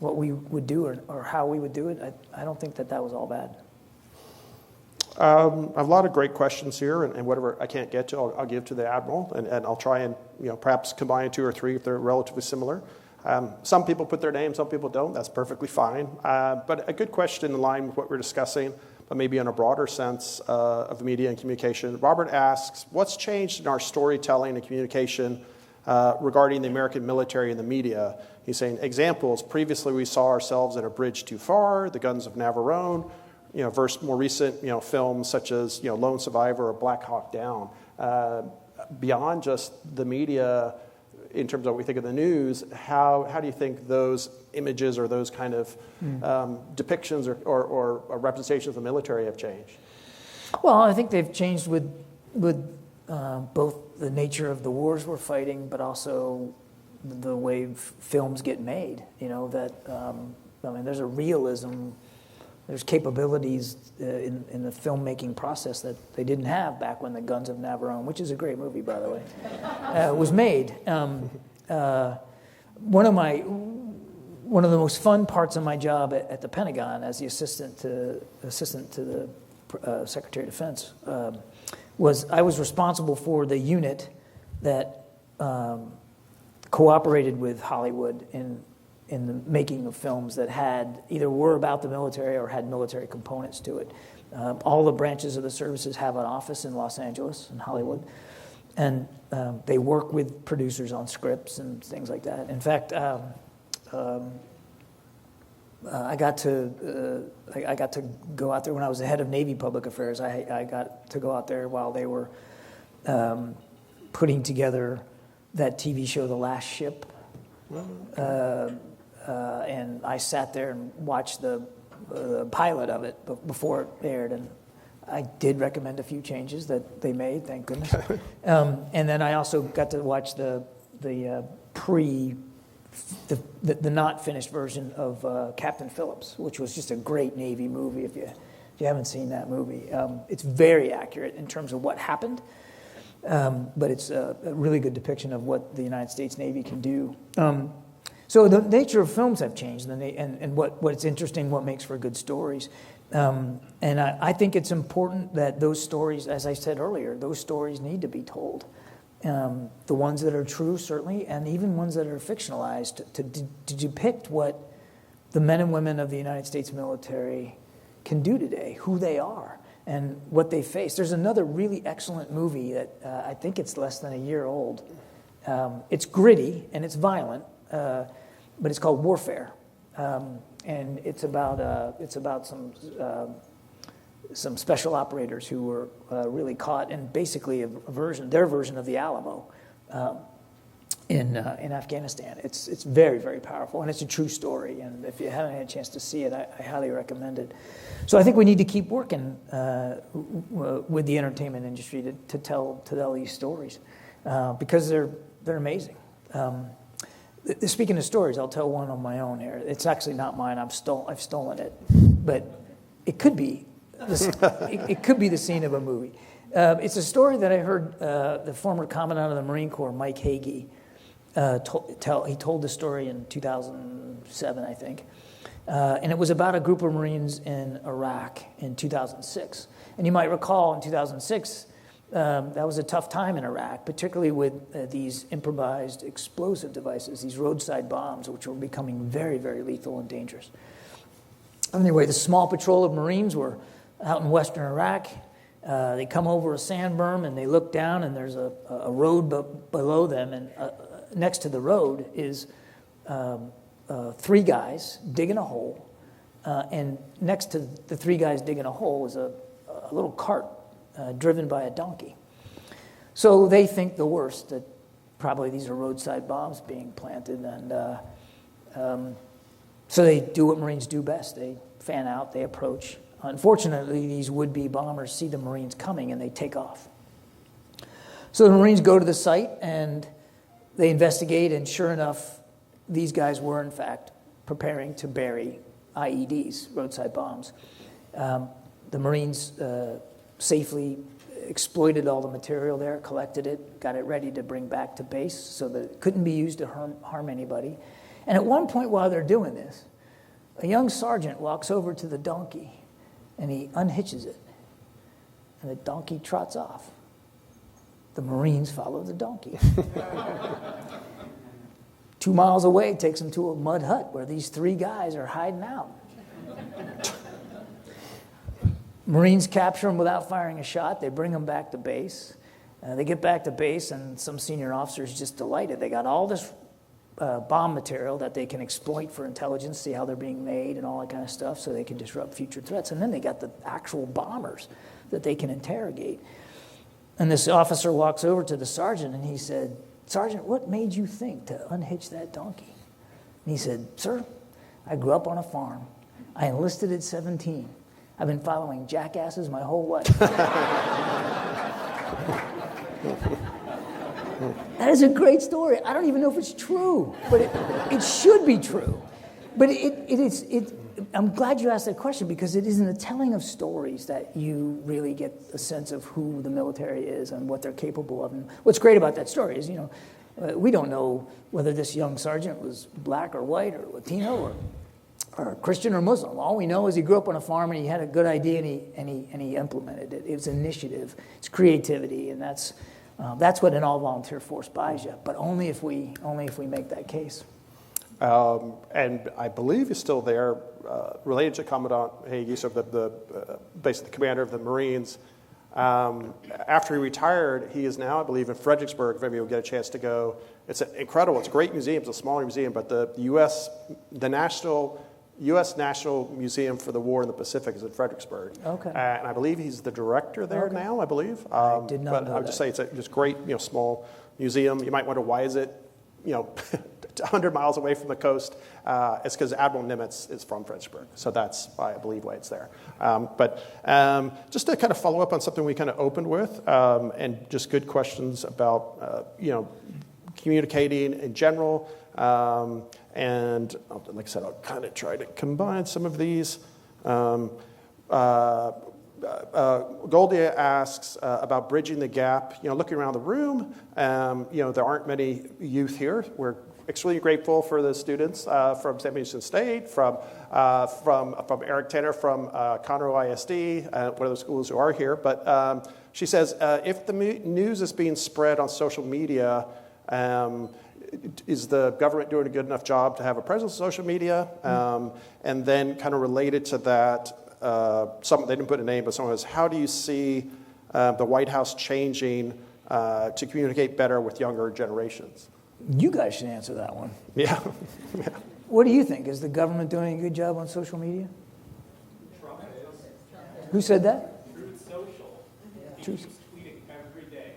what we would do or how we would do it, I don't think that was all bad. I have a lot of great questions here, and whatever I can't get to, I'll give to the Admiral, and I'll try and perhaps combine 2 or 3 if they're relatively similar. Some people put their name, some people don't. That's perfectly fine. But a good question in line with what we're discussing, but maybe in a broader sense of media and communication. Robert asks, what's changed in our storytelling and communication regarding the American military and the media? He's saying, examples, previously we saw ourselves at a bridge too far, the guns of Navarone, versus more recent films such as Lone Survivor or Black Hawk Down. Beyond just the media, in terms of what we think of the news, how do you think those images or those kind of depictions or representations of the military have changed? Well, I think they've changed with both the nature of the wars we're fighting, but also the way films get made. There's a realism, there's capabilities in the filmmaking process that they didn't have back when The Guns of Navarone, which is a great movie, by the way, was made. One of the most fun parts of my job at the Pentagon as the assistant to the Secretary of Defense was I was responsible for the unit that cooperated with Hollywood in the making of films that either were about the military or had military components to it. All the branches of the services have an office in Los Angeles and Hollywood, and they work with producers on scripts and things like that. In fact, I got to go out there when I was the head of Navy Public Affairs. I got to go out there while they were putting together that TV show, The Last Ship. And I sat there and watched the pilot of it before it aired, and I did recommend a few changes that they made, thank goodness. And then I also got to watch the not finished version of Captain Phillips, which was just a great Navy movie. If you haven't seen that movie, it's very accurate in terms of what happened. But it's a really good depiction of what the United States Navy can do. So the nature of films have changed, and what's interesting, what makes for good stories. And I think it's important that those stories, as I said earlier, those stories need to be told. The ones that are true, certainly, and even ones that are fictionalized to depict what the men and women of the United States military can do today, who they are, and what they face. There's another really excellent movie that I think it's less than a year old. It's gritty and it's violent, but it's called Warfare, and it's about some special operators who were really caught in basically their version of the Alamo, in Afghanistan. It's very, very powerful, and it's a true story. And if you haven't had a chance to see it, I highly recommend it. So I think we need to keep working with the entertainment industry to tell these stories because they're amazing. Speaking of stories, I'll tell one on my own here. It's actually not mine. I've stolen it, but it could be. It could be the scene of a movie. It's a story that I heard the former Commandant of the Marine Corps, Mike Hagee, he told the story in 2007, I think. And it was about a group of Marines in Iraq in 2006. And you might recall in 2006, that was a tough time in Iraq, particularly with these improvised explosive devices, these roadside bombs, which were becoming very, very lethal and dangerous. Anyway, the small patrol of Marines were out in western Iraq. They come over a sand berm and they look down, and there's a road below them, and next to the road is 3 guys digging a hole, and next to the 3 guys digging a hole is a little cart driven by a donkey. So they think the worst, that probably these are roadside bombs being planted, and so they do what Marines do best. They fan out, they approach. Unfortunately, these would-be bombers see the Marines coming, and they take off. So the Marines go to the site, and they investigate, and sure enough, these guys were, in fact, preparing to bury IEDs, roadside bombs. The Marines safely exploited all the material there, collected it, got it ready to bring back to base so that it couldn't be used to harm anybody. And at one point while they're doing this, a young sergeant walks over to the donkey, and he unhitches it, and the donkey trots off. The Marines follow the donkey. 2 miles away, takes them to a mud hut where these 3 guys are hiding out. Marines capture them without firing a shot. They bring them back to base. They get back to base, and some senior officer's just delighted. They got all this bomb material that they can exploit for intelligence, see how they're being made and all that kind of stuff, so they can disrupt future threats. And then they got the actual bombers that they can interrogate. And this officer walks over to the sergeant, and he said, "Sergeant, what made you think to unhitch that donkey?" And he said, "Sir, I grew up on a farm. I enlisted at 17. I've been following jackasses my whole life." That is a great story. I don't even know if it's true, but it should be true. But I'm glad you asked that question, because it is in the telling of stories that you really get a sense of who the military is and what they're capable of. And what's great about that story is, we don't know whether this young sergeant was black or white or Latino or Christian or Muslim. All we know is he grew up on a farm, and he had a good idea, and he implemented it. It was initiative, it's creativity, and that's what an all-volunteer force buys you. But only if we make that case. And I believe he's still there, related to Commandant Hagee, so basically the commander of the Marines. After he retired, he is now, I believe, in Fredericksburg. If maybe you'll get a chance to go, it's incredible. It's a great museum. It's a smaller museum, but the U.S. National Museum for the War in the Pacific is in Fredericksburg. Okay. And I believe he's the director there now. I believe. I did not know But I would just say it's a just great, small museum. You might wonder, why is it, 100 miles away from the coast? It's because Admiral Nimitz is from Fredericksburg, so that's why I believe why it's there. But just to kind of follow up on something we kind of opened with, and just good questions about communicating in general. And like I said, I'll kind of try to combine some of these. Goldia asks about bridging the gap. Looking around the room, there aren't many youth here. We're extremely grateful for the students from St. Vincent State, from Eric Tanner from Conroe ISD, one of the schools who are here. But she says, if the news is being spread on social media, is the government doing a good enough job to have a presence on social media? And then kind of related to that, they didn't put a name, but someone says, how do you see the White House changing to communicate better with younger generations? You guys should answer that one. Yeah. What do you think? Is the government doing a good job on social media? Trump is. Who said that? Truth Social. He keeps tweeting every day.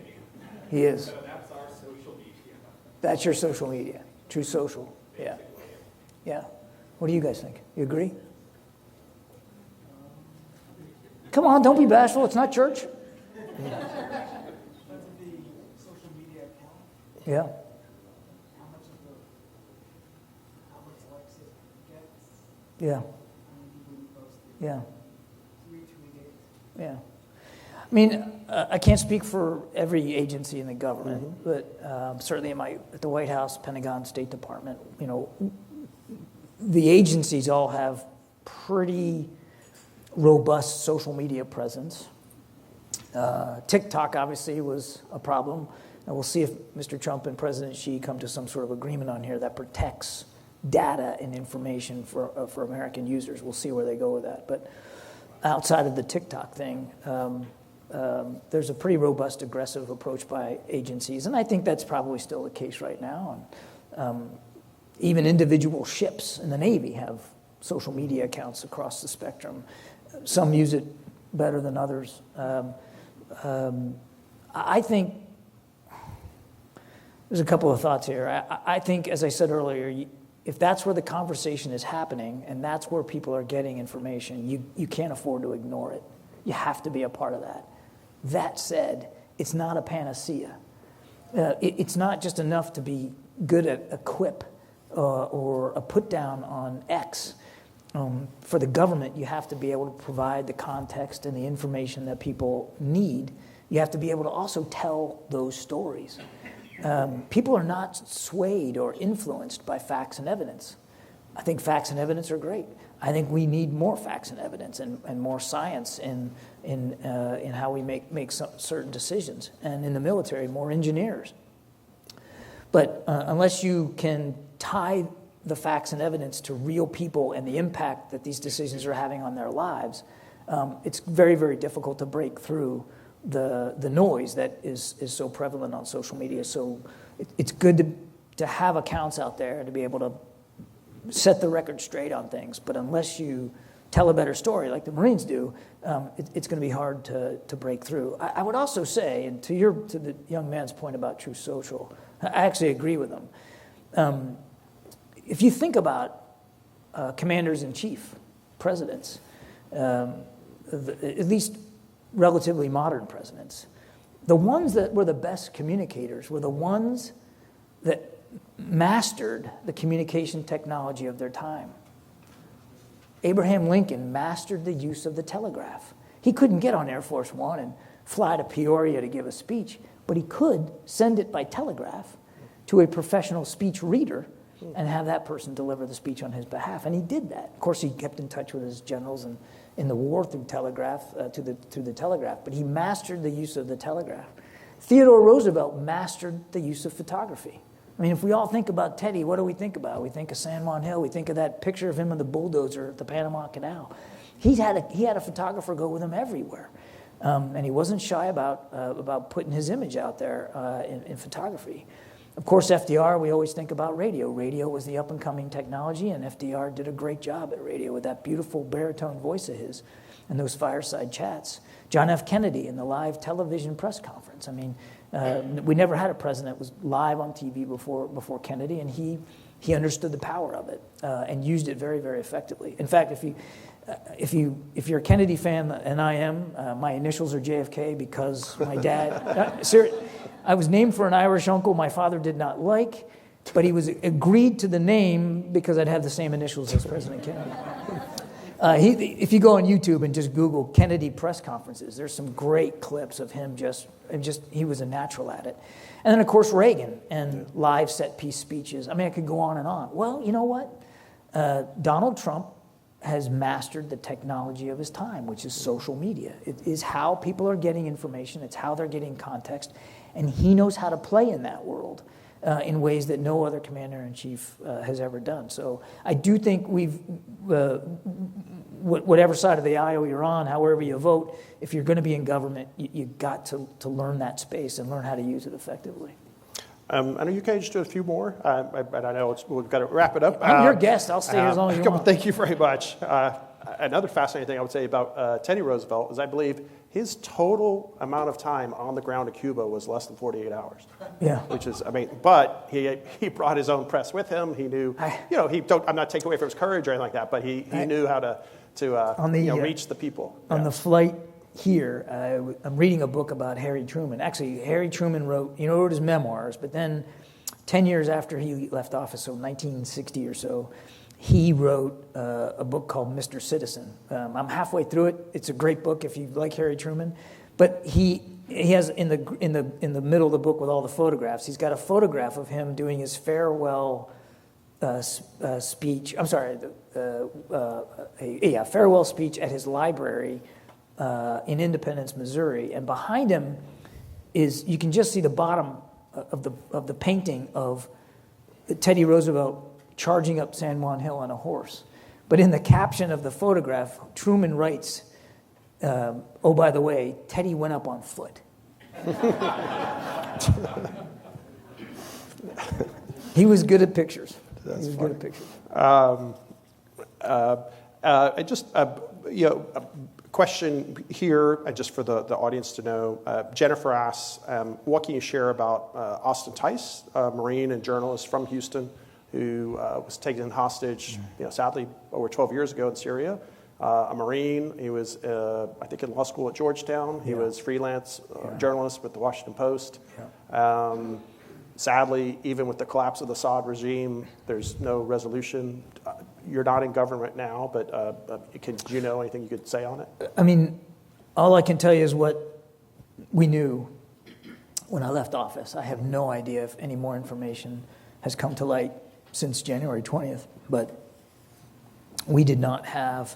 He is. So that's our social media. That's your social media. True Social. Yeah. Yeah. What do you guys think? You agree? Come on, don't be bashful. It's not church. Yeah. Yeah. Yeah. Yeah. I mean, I can't speak for every agency in the government, but certainly at the White House, Pentagon, State Department, the agencies all have pretty robust social media presence. TikTok obviously was a problem, and we'll see if Mr. Trump and President Xi come to some sort of agreement on here that protects data and information for American users. We'll see where they go with that. But outside of the TikTok thing, there's a pretty robust, aggressive approach by agencies, and I think that's probably still the case right now. And even individual ships in the Navy have social media accounts across the spectrum. Some use it better than others. I think there's a couple of thoughts here. I think, as I said earlier, if that's where the conversation is happening and that's where people are getting information, you can't afford to ignore it. You have to be a part of that. That said, it's not a panacea. It's not just enough to be good at a quip or a put down on X. For the government, you have to be able to provide the context and the information that people need. You have to be able to also tell those stories. People are not swayed or influenced by facts and evidence. I think facts and evidence are great. I think we need more facts and evidence and more science in how we make certain decisions. And in the military, more engineers. But unless you can tie the facts and evidence to real people and the impact that these decisions are having on their lives, it's very, very difficult to break through the noise that is so prevalent on social media. So it's good to have accounts out there and to be able to set the record straight on things. But unless you tell a better story like the Marines do, it's going to be hard to break through. I would also say, and to the young man's point about True Social, I actually agree with him. If you think about commanders-in-chief, presidents, at least relatively modern presidents, the ones that were the best communicators were the ones that mastered the communication technology of their time. Abraham Lincoln mastered the use of the telegraph. He couldn't get on Air Force One and fly to Peoria to give a speech, but he could send it by telegraph to a professional speech reader and have that person deliver the speech on his behalf. And he did that. Of course, he kept in touch with his generals in the war through telegraph, through the telegraph, but he mastered the use of the telegraph. Theodore Roosevelt mastered the use of photography. I mean, if we all think about Teddy, what do we think about? We think of San Juan Hill. We think of that picture of him in the bulldozer at the Panama Canal. He had a photographer go with him everywhere. And he wasn't shy about putting his image out there in photography. Of course, FDR, we always think about radio. Radio was the up-and-coming technology, and FDR did a great job at radio with that beautiful baritone voice of his and those fireside chats. John F. Kennedy in the live television press conference. I mean, we never had a president that was live on TV before Kennedy, and he understood the power of it and used it very, very effectively. In fact, if you're a Kennedy fan, and I am, my initials are JFK because my dad. I was named for an Irish uncle my father did not like, but he was agreed to the name because I'd have the same initials as President Kennedy. If you go on YouTube and just Google Kennedy press conferences, there's some great clips of him he was a natural at it. And then, of course, Reagan and live set-piece speeches. I mean, I could go on and on. Well, you know what? Donald Trump has mastered the technology of his time, which is social media. It is how people are getting information. It's how they're getting context. And he knows how to play in that world in ways that no other commander-in-chief has ever done. So I do think whatever side of the aisle you're on, however you vote, if you're going to be in government, you've got to learn that space and learn how to use it effectively. I know you can just do a few more, but I know we've got to wrap it up. I'm your guest. I'll stay here as long as you want. Thank you very much. another fascinating thing I would say about Teddy Roosevelt is I believe his total amount of time on the ground in Cuba was less than 48 hours. Yeah. Which is, I mean, but he brought his own press with him. He knew, I'm not taking away from his courage or anything like that, but he knew how to reach the people. On the flight here, I'm reading a book about Harry Truman. Actually, Harry Truman wrote his memoirs, but then 10 years after he left office, so 1960 or so, he wrote a book called Mr. Citizen. I'm halfway through it. It's a great book if you like Harry Truman. But he has in the middle of the book with all the photographs, he's got a photograph of him doing his farewell speech. I'm sorry, farewell speech at his library in Independence, Missouri. And behind him you can just see the bottom of the painting of Teddy Roosevelt charging up San Juan Hill on a horse. But in the caption of the photograph, Truman writes, oh, by the way, Teddy went up on foot. He was good at pictures. A question here, just for the audience to know. Jennifer asks, what can you share about Austin Tice, a Marine and journalist from Houston, who was taken hostage, sadly, over 12 years ago in Syria. A Marine. He was, I think, in law school at Georgetown. He was freelance journalist with the Washington Post. Sadly, even with the collapse of the Assad regime, there's no resolution. You're not in government now, but do you know anything you could say on it? I mean, all I can tell you is what we knew when I left office. I have no idea if any more information has come to light since January 20th, but we did not have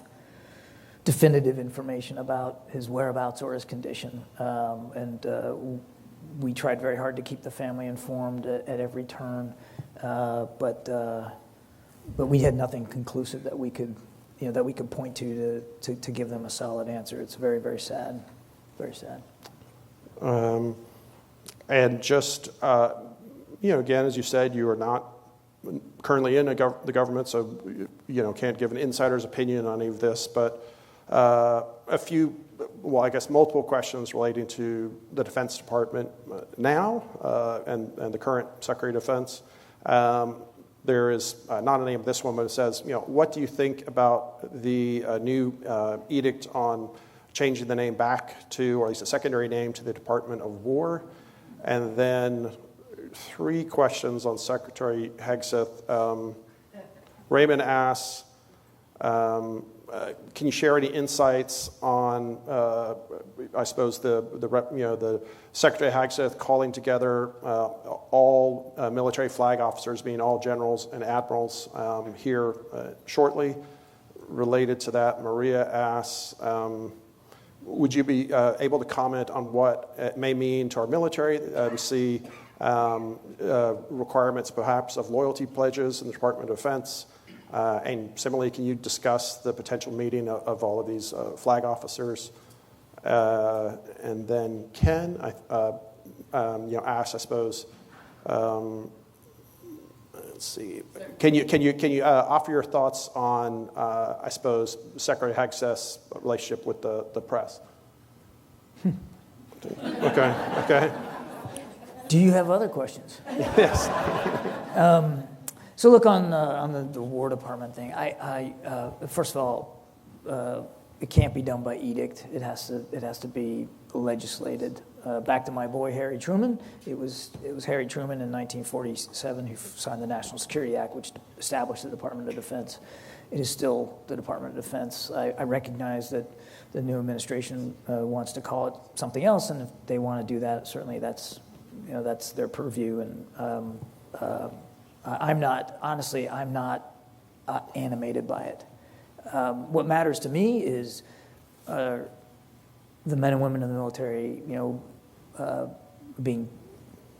definitive information about his whereabouts or his condition, and we tried very hard to keep the family informed at every turn, but we had nothing conclusive that we could point to give them a solid answer. It's very, very sad, very sad. And just again, as you said, you are not currently in the government, so can't give an insider's opinion on any of this. But multiple questions relating to the Defense Department now and the current Secretary of Defense. There is not a name of this one, but it says, what do you think about the new edict on changing the name back to, or at least a secondary name to, the Department of War? And then 3 questions on Secretary Hegseth. Raymond asks, can you share any insights on, I suppose, the Secretary Hegseth calling together all military flag officers, being all generals and admirals, here shortly? Related to that, Maria asks, would you be able to comment on what it may mean to our military? We see requirements, perhaps, of loyalty pledges in the Department of Defense. And similarly, can you discuss the potential meeting of all of these flag officers? And then Ken asks, I suppose, let's see, can you offer your thoughts on, I suppose, Secretary Hegseth's relationship with the press? Okay. Do you have other questions? Yes. So look, on the War Department thing, I first of all, it can't be done by edict. It has to be legislated. Back to my boy Harry Truman. It was Harry Truman in 1947 who signed the National Security Act, which established the Department of Defense. It is still the Department of Defense. I recognize that the new administration wants to call it something else, and if they want to do that, certainly that's their purview. And I'm not animated by it. What matters to me is the men and women in the military, being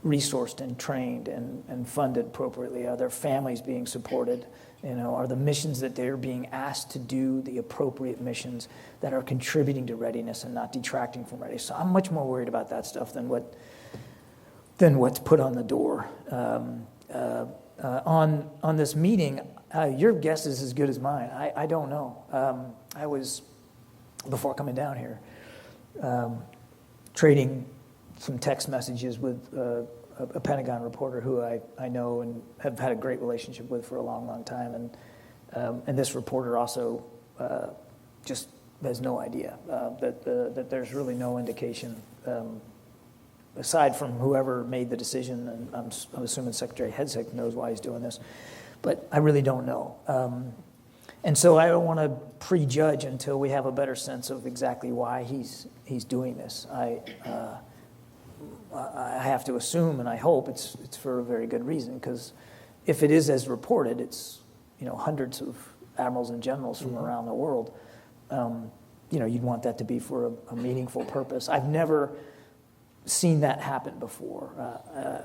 resourced and trained and funded appropriately. Are their families being supported? Are the missions that they're being asked to do the appropriate missions that are contributing to readiness and not detracting from readiness? So I'm much more worried about that stuff than what's put on the door. On this meeting, your guess is as good as mine. I don't know. I was, before coming down here, trading some text messages with a Pentagon reporter who I know and have had a great relationship with for a long, long time. And this reporter also just has no idea that there's really no indication, aside from whoever made the decision, and I'm assuming Secretary Hegseth knows why he's doing this, but I really don't know. And so I don't want to prejudge until we have a better sense of exactly why he's doing this. I have to assume, and I hope it's for a very good reason, because if it is as reported, it's hundreds of admirals and generals from around the world. You'd want that to be for a meaningful purpose. I've never seen that happen before,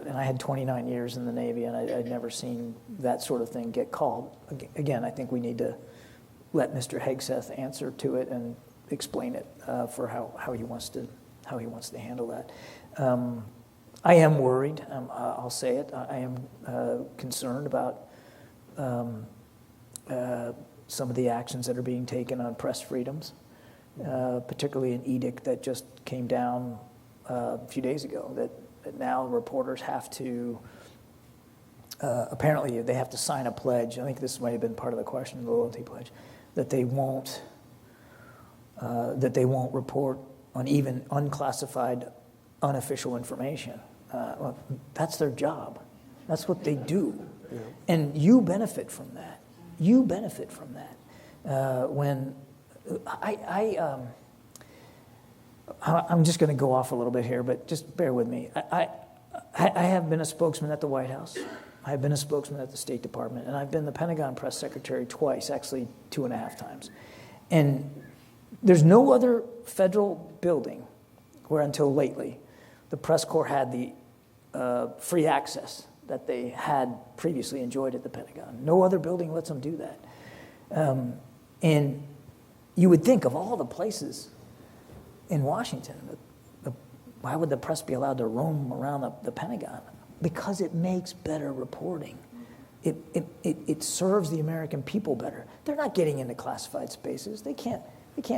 and I had 29 years in the Navy, and I'd never seen that sort of thing get called. Again, I think we need to let Mr. Hegseth answer to it and explain it for how he wants to handle that. I am worried. I'll say it. I am concerned about some of the actions that are being taken on press freedoms, particularly an edict that just came down a few days ago that now reporters have to, apparently they have to sign a pledge. I think this might have been part of the question, the loyalty pledge, that they won't report on even unclassified, unofficial information. Well, that's their job. That's what they do. Yeah. And you benefit from that. You benefit from that. When I'm just going to go off a little bit here, but just bear with me. I have been a spokesman at the White House. I've been a spokesman at the State Department, and I've been the Pentagon press secretary twice, actually 2.5 times. And there's no other federal building where, until lately, the press corps had the free access that they had previously enjoyed at the Pentagon. No other building lets them do that. And you would think of all the places in Washington, why would the press be allowed to roam around the Pentagon? Because it makes better reporting. It serves the American people better. They're not getting into classified spaces. They can't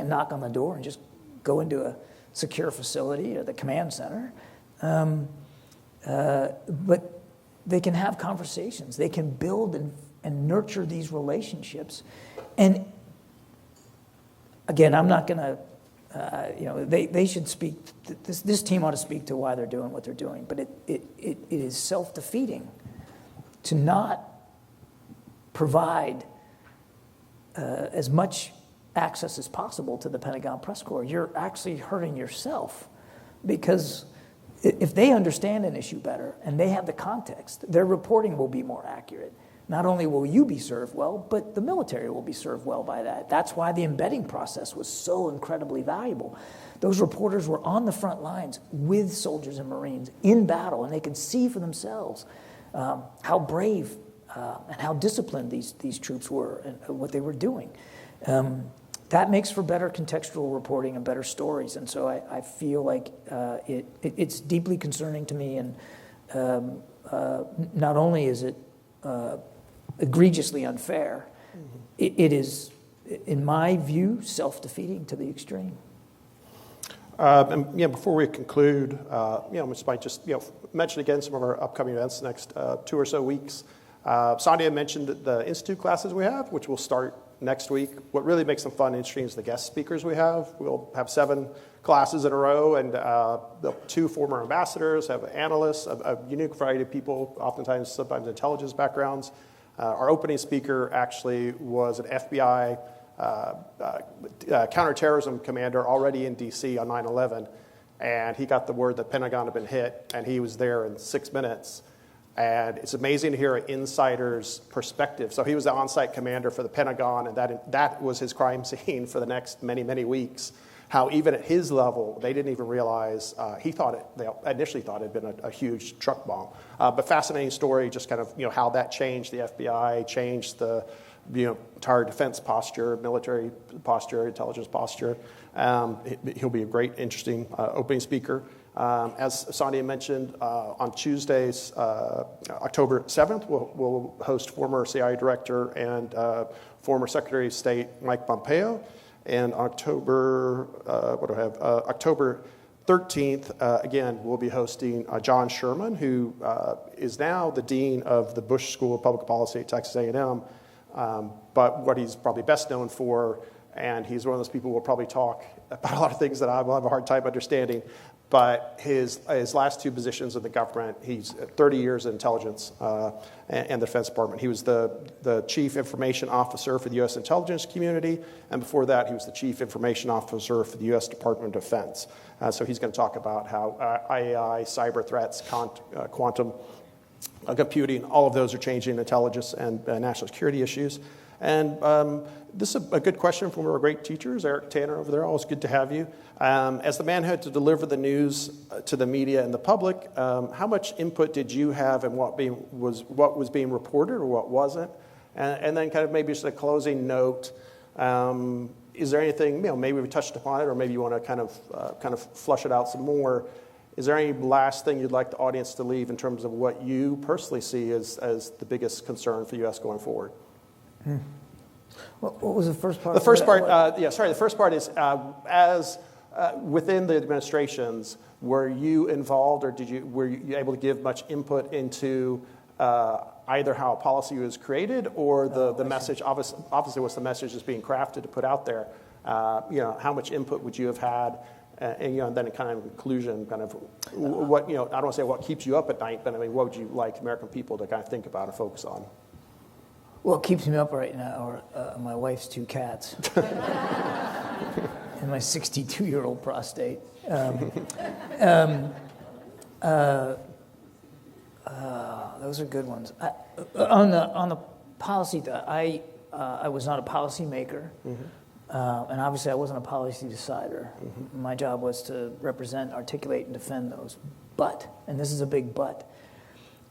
knock on the door and just go into a secure facility or the command center. But they can have conversations. They can build and nurture these relationships. And again, I'm not going to, they should speak, this team ought to speak to why they're doing what they're doing. But it is self-defeating to not provide as much access as possible to the Pentagon press corps. You're actually hurting yourself, because if they understand an issue better and they have the context, their reporting will be more accurate. Not only will you be served well, but the military will be served well by that. That's why the embedding process was so incredibly valuable. Those reporters were on the front lines with soldiers and Marines in battle, and they could see for themselves how brave and how disciplined these troops were and what they were doing. That makes for better contextual reporting and better stories. And so I feel like it's deeply concerning to me. And not only is it egregiously unfair, it is, in my view, self-defeating to the extreme. And before we conclude, we might just mention again some of our upcoming events the next 2 or so weeks. Sonia mentioned the institute classes we have, which will start next week. What really makes them fun and interesting is the guest speakers we have. We'll have 7 classes in a row, and 2 former ambassadors, have analysts, a unique variety of people, sometimes intelligence backgrounds. Our opening speaker actually was an FBI counterterrorism commander already in D.C. on 9/11, and he got the word that Pentagon had been hit, and he was there in 6 minutes. And it's amazing to hear an insider's perspective. So he was the on-site commander for the Pentagon, and that was his crime scene for the next many, many weeks. How even at his level, they didn't even realize, they initially thought it had been a huge truck bomb. But fascinating story, just kind of, how that changed the FBI, changed the, entire defense posture, military posture, intelligence posture. He'll be a great, interesting opening speaker. As Sonia mentioned, on Tuesdays, October 7th, we'll host former CIA director and former Secretary of State Mike Pompeo. And October, October 13th, again, we'll be hosting John Sherman, who is now the dean of the Bush School of Public Policy at Texas A&M. But what he's probably best known for, and he's one of those people who will probably talk about a lot of things that I will have a hard time understanding, but his last two positions in the government, he's 30 years in intelligence and the Defense Department. He was the Chief Information Officer for the U.S. intelligence community, and before that, he was the Chief Information Officer for the U.S. Department of Defense. So he's going to talk about how AI, cyber threats, quantum computing, all of those are changing intelligence and national security issues. And this is a good question from one of our great teachers, Eric Tanner over there. Always good to have you. As the man who had to deliver the news to the media and the public, how much input did you have in what was being reported or what wasn't? And then kind of maybe just a closing note. Is there anything, maybe we touched upon it, or maybe you want to kind of flush it out some more. Is there any last thing you'd like the audience to leave in terms of what you personally see as the biggest concern for U.S. going forward? What was the first part? The first part, the first part is as within the administrations, were you involved, or were you able to give much input into either how a policy was created or the message? Obviously, what's the message that's being crafted to put out there? How much input would you have had? And then a kind of conclusion, kind of what I don't want to say what keeps you up at night, but I mean, what would you like American people to kind of think about and focus on? What keeps me up right now are my wife's two cats and my 62-year-old prostate. Those are good ones. On the policy, I was not a policy maker, and obviously I wasn't a policy decider. My job was to represent, articulate, and defend those. But, and this is a big but,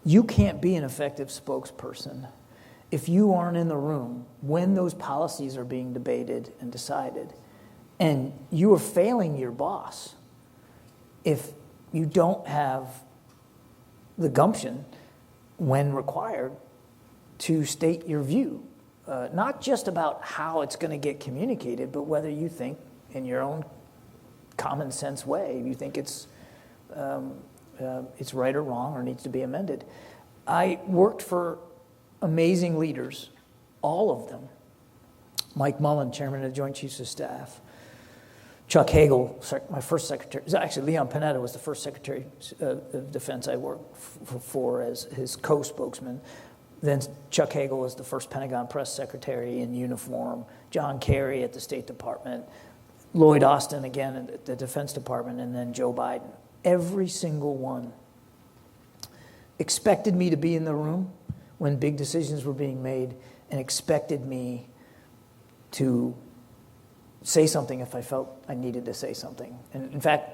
you can't be an effective spokesperson if you aren't in the room when those policies are being debated and decided. And you are failing your boss if you don't have the gumption when required to state your view. Not just about how it's going to get communicated, but whether you think in your own common sense way, you think it's right or wrong or needs to be amended. I worked for amazing leaders, all of them. Mike Mullen, chairman of the Joint Chiefs of Staff. Chuck Hagel, my first secretary. Actually, Leon Panetta was the first secretary of defense I worked for as his co-spokesman. Then Chuck Hagel was the first Pentagon press secretary in uniform. John Kerry at the State Department. Lloyd Austin again at the Defense Department, and then Joe Biden. Every single one expected me to be in the room when big decisions were being made, and expected me to say something if I felt I needed to say something. And in fact,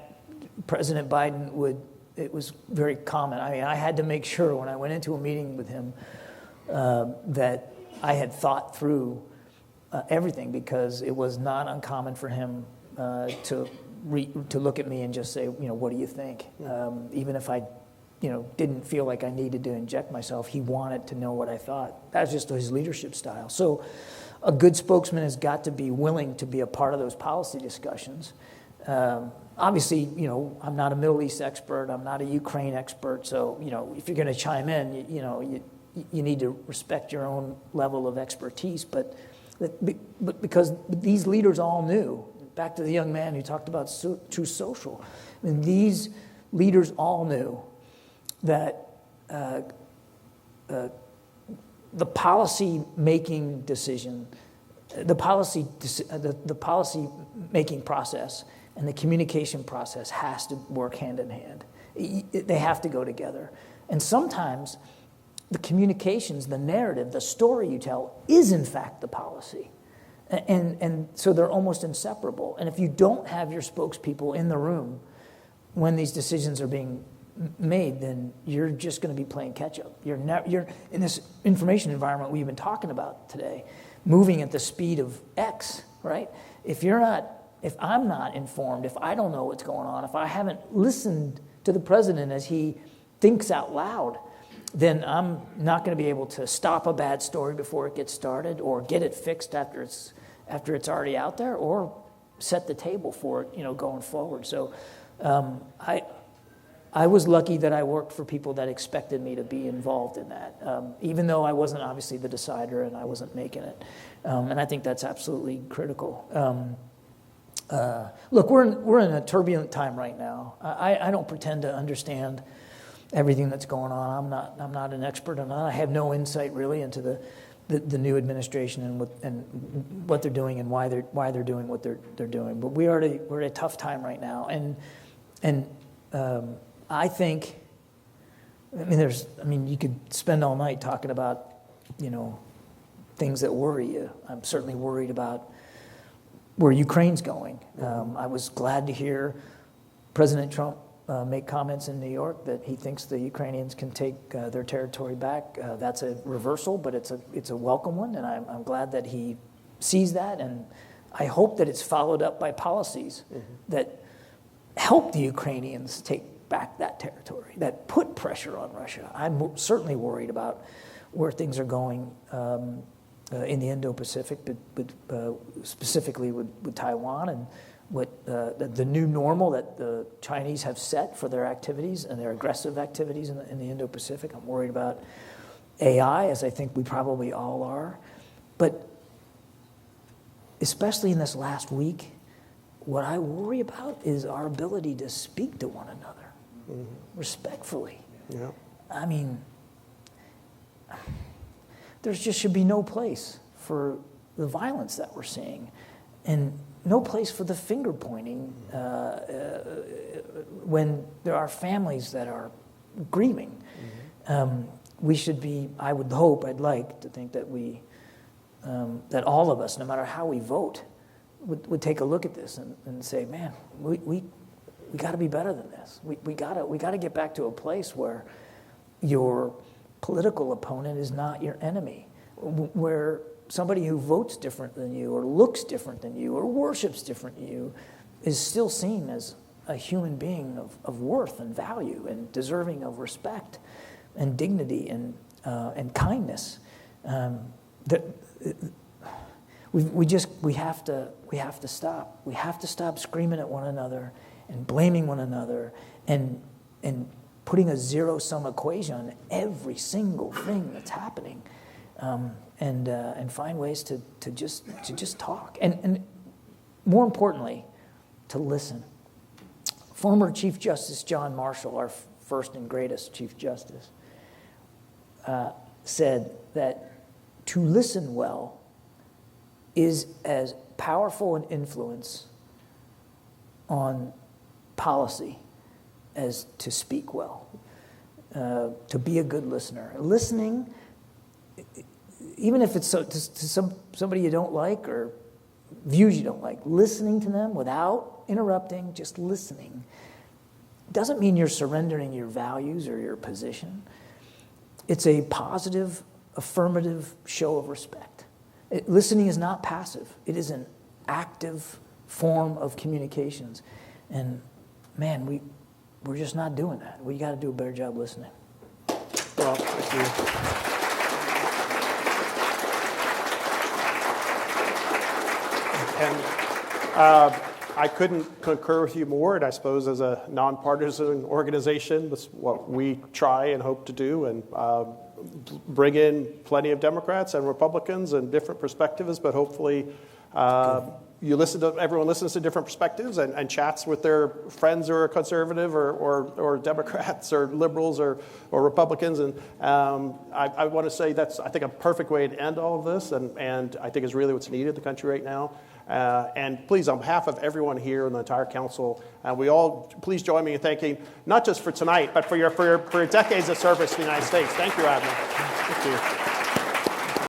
President Biden it was very common. I mean, I had to make sure when I went into a meeting with him that I had thought through everything, because it was not uncommon for him to look at me and just say, what do you think? Even if I didn't feel like I needed to inject myself, he wanted to know what I thought. That's just his leadership style. So a good spokesman has got to be willing to be a part of those policy discussions. Obviously, I'm not a Middle East expert. I'm not a Ukraine expert. So, if you're going to chime in, you need to respect your own level of expertise. But because these leaders all knew, back to the young man who talked about true social, I mean, these leaders all knew that the policy making decision, the policy making process, and the communication process has to work hand in hand. They have to go together. And sometimes the communications, the narrative, the story you tell is in fact the policy. And so they're almost inseparable. And if you don't have your spokespeople in the room when these decisions are being made, then you're just going to be playing catch up. You're in this information environment we've been talking about today, moving at the speed of X, right? If I'm not informed, if I don't know what's going on, if I haven't listened to the president as he thinks out loud, then I'm not going to be able to stop a bad story before it gets started or get it fixed after after it's already out there, or set the table for it, going forward. So I was lucky that I worked for people that expected me to be involved in that, even though I wasn't obviously the decider and I wasn't making it. And I think that's absolutely critical. Look, we're in a turbulent time right now. I don't pretend to understand everything that's going on. I'm not an expert on that. I have no insight really into the new administration and what they're doing and why they're doing what they're doing. But we're at a tough time right now, and I think, you could spend all night talking about, things that worry you. I'm certainly worried about where Ukraine's going. I was glad to hear President Trump make comments in New York that he thinks the Ukrainians can take their territory back. That's a reversal, but it's a welcome one, and I'm glad that he sees that, and I hope that it's followed up by policies that help the Ukrainians take back that territory, that put pressure on Russia. I'm certainly worried about where things are going in the Indo-Pacific, but specifically with Taiwan and what the new normal that the Chinese have set for their activities and their aggressive activities in the Indo-Pacific. I'm worried about AI, as I think we probably all are. But especially in this last week, what I worry about is our ability to speak to one another respectfully. Yeah. There just should be no place for the violence that we're seeing, and no place for the finger pointing when there are families that are grieving. We should be, I'd like to think that that all of us, no matter how we vote, would take a look at this and say, man, we got to be better than this. We got to get back to a place where your political opponent is not your enemy, where somebody who votes different than you or looks different than you or worships different than you is still seen as a human being of worth and value and deserving of respect and dignity and kindness. We have to stop. We have to stop screaming at one another and blaming one another and putting a zero-sum equation on every single thing that's happening, and find ways to just talk and more importantly, to listen. Former Chief Justice John Marshall, our first and greatest Chief Justice, said that to listen well is as powerful an influence on policy as to speak well, to be a good listener. Listening, even if it's to somebody you don't like or views you don't like, listening to them without interrupting, just listening, doesn't mean you're surrendering your values or your position. It's a positive, affirmative show of respect. Listening is not passive. It is an active form of communications. And man, we're just not doing that. We got to do a better job listening. Well, thank you. And I couldn't concur with you more. And I suppose as a nonpartisan organization, that's what we try and hope to do, and bring in plenty of Democrats and Republicans and different perspectives. But hopefully, everyone listens to different perspectives and chats with their friends who are conservative or Democrats or liberals or Republicans. And I want to say that's, I think, a perfect way to end all of this, and I think is really what's needed in the country right now. And please, on behalf of everyone here and the entire council, please join me in thanking, not just for tonight, but for your decades of service to the United States. Thank you, Admiral. Thank you.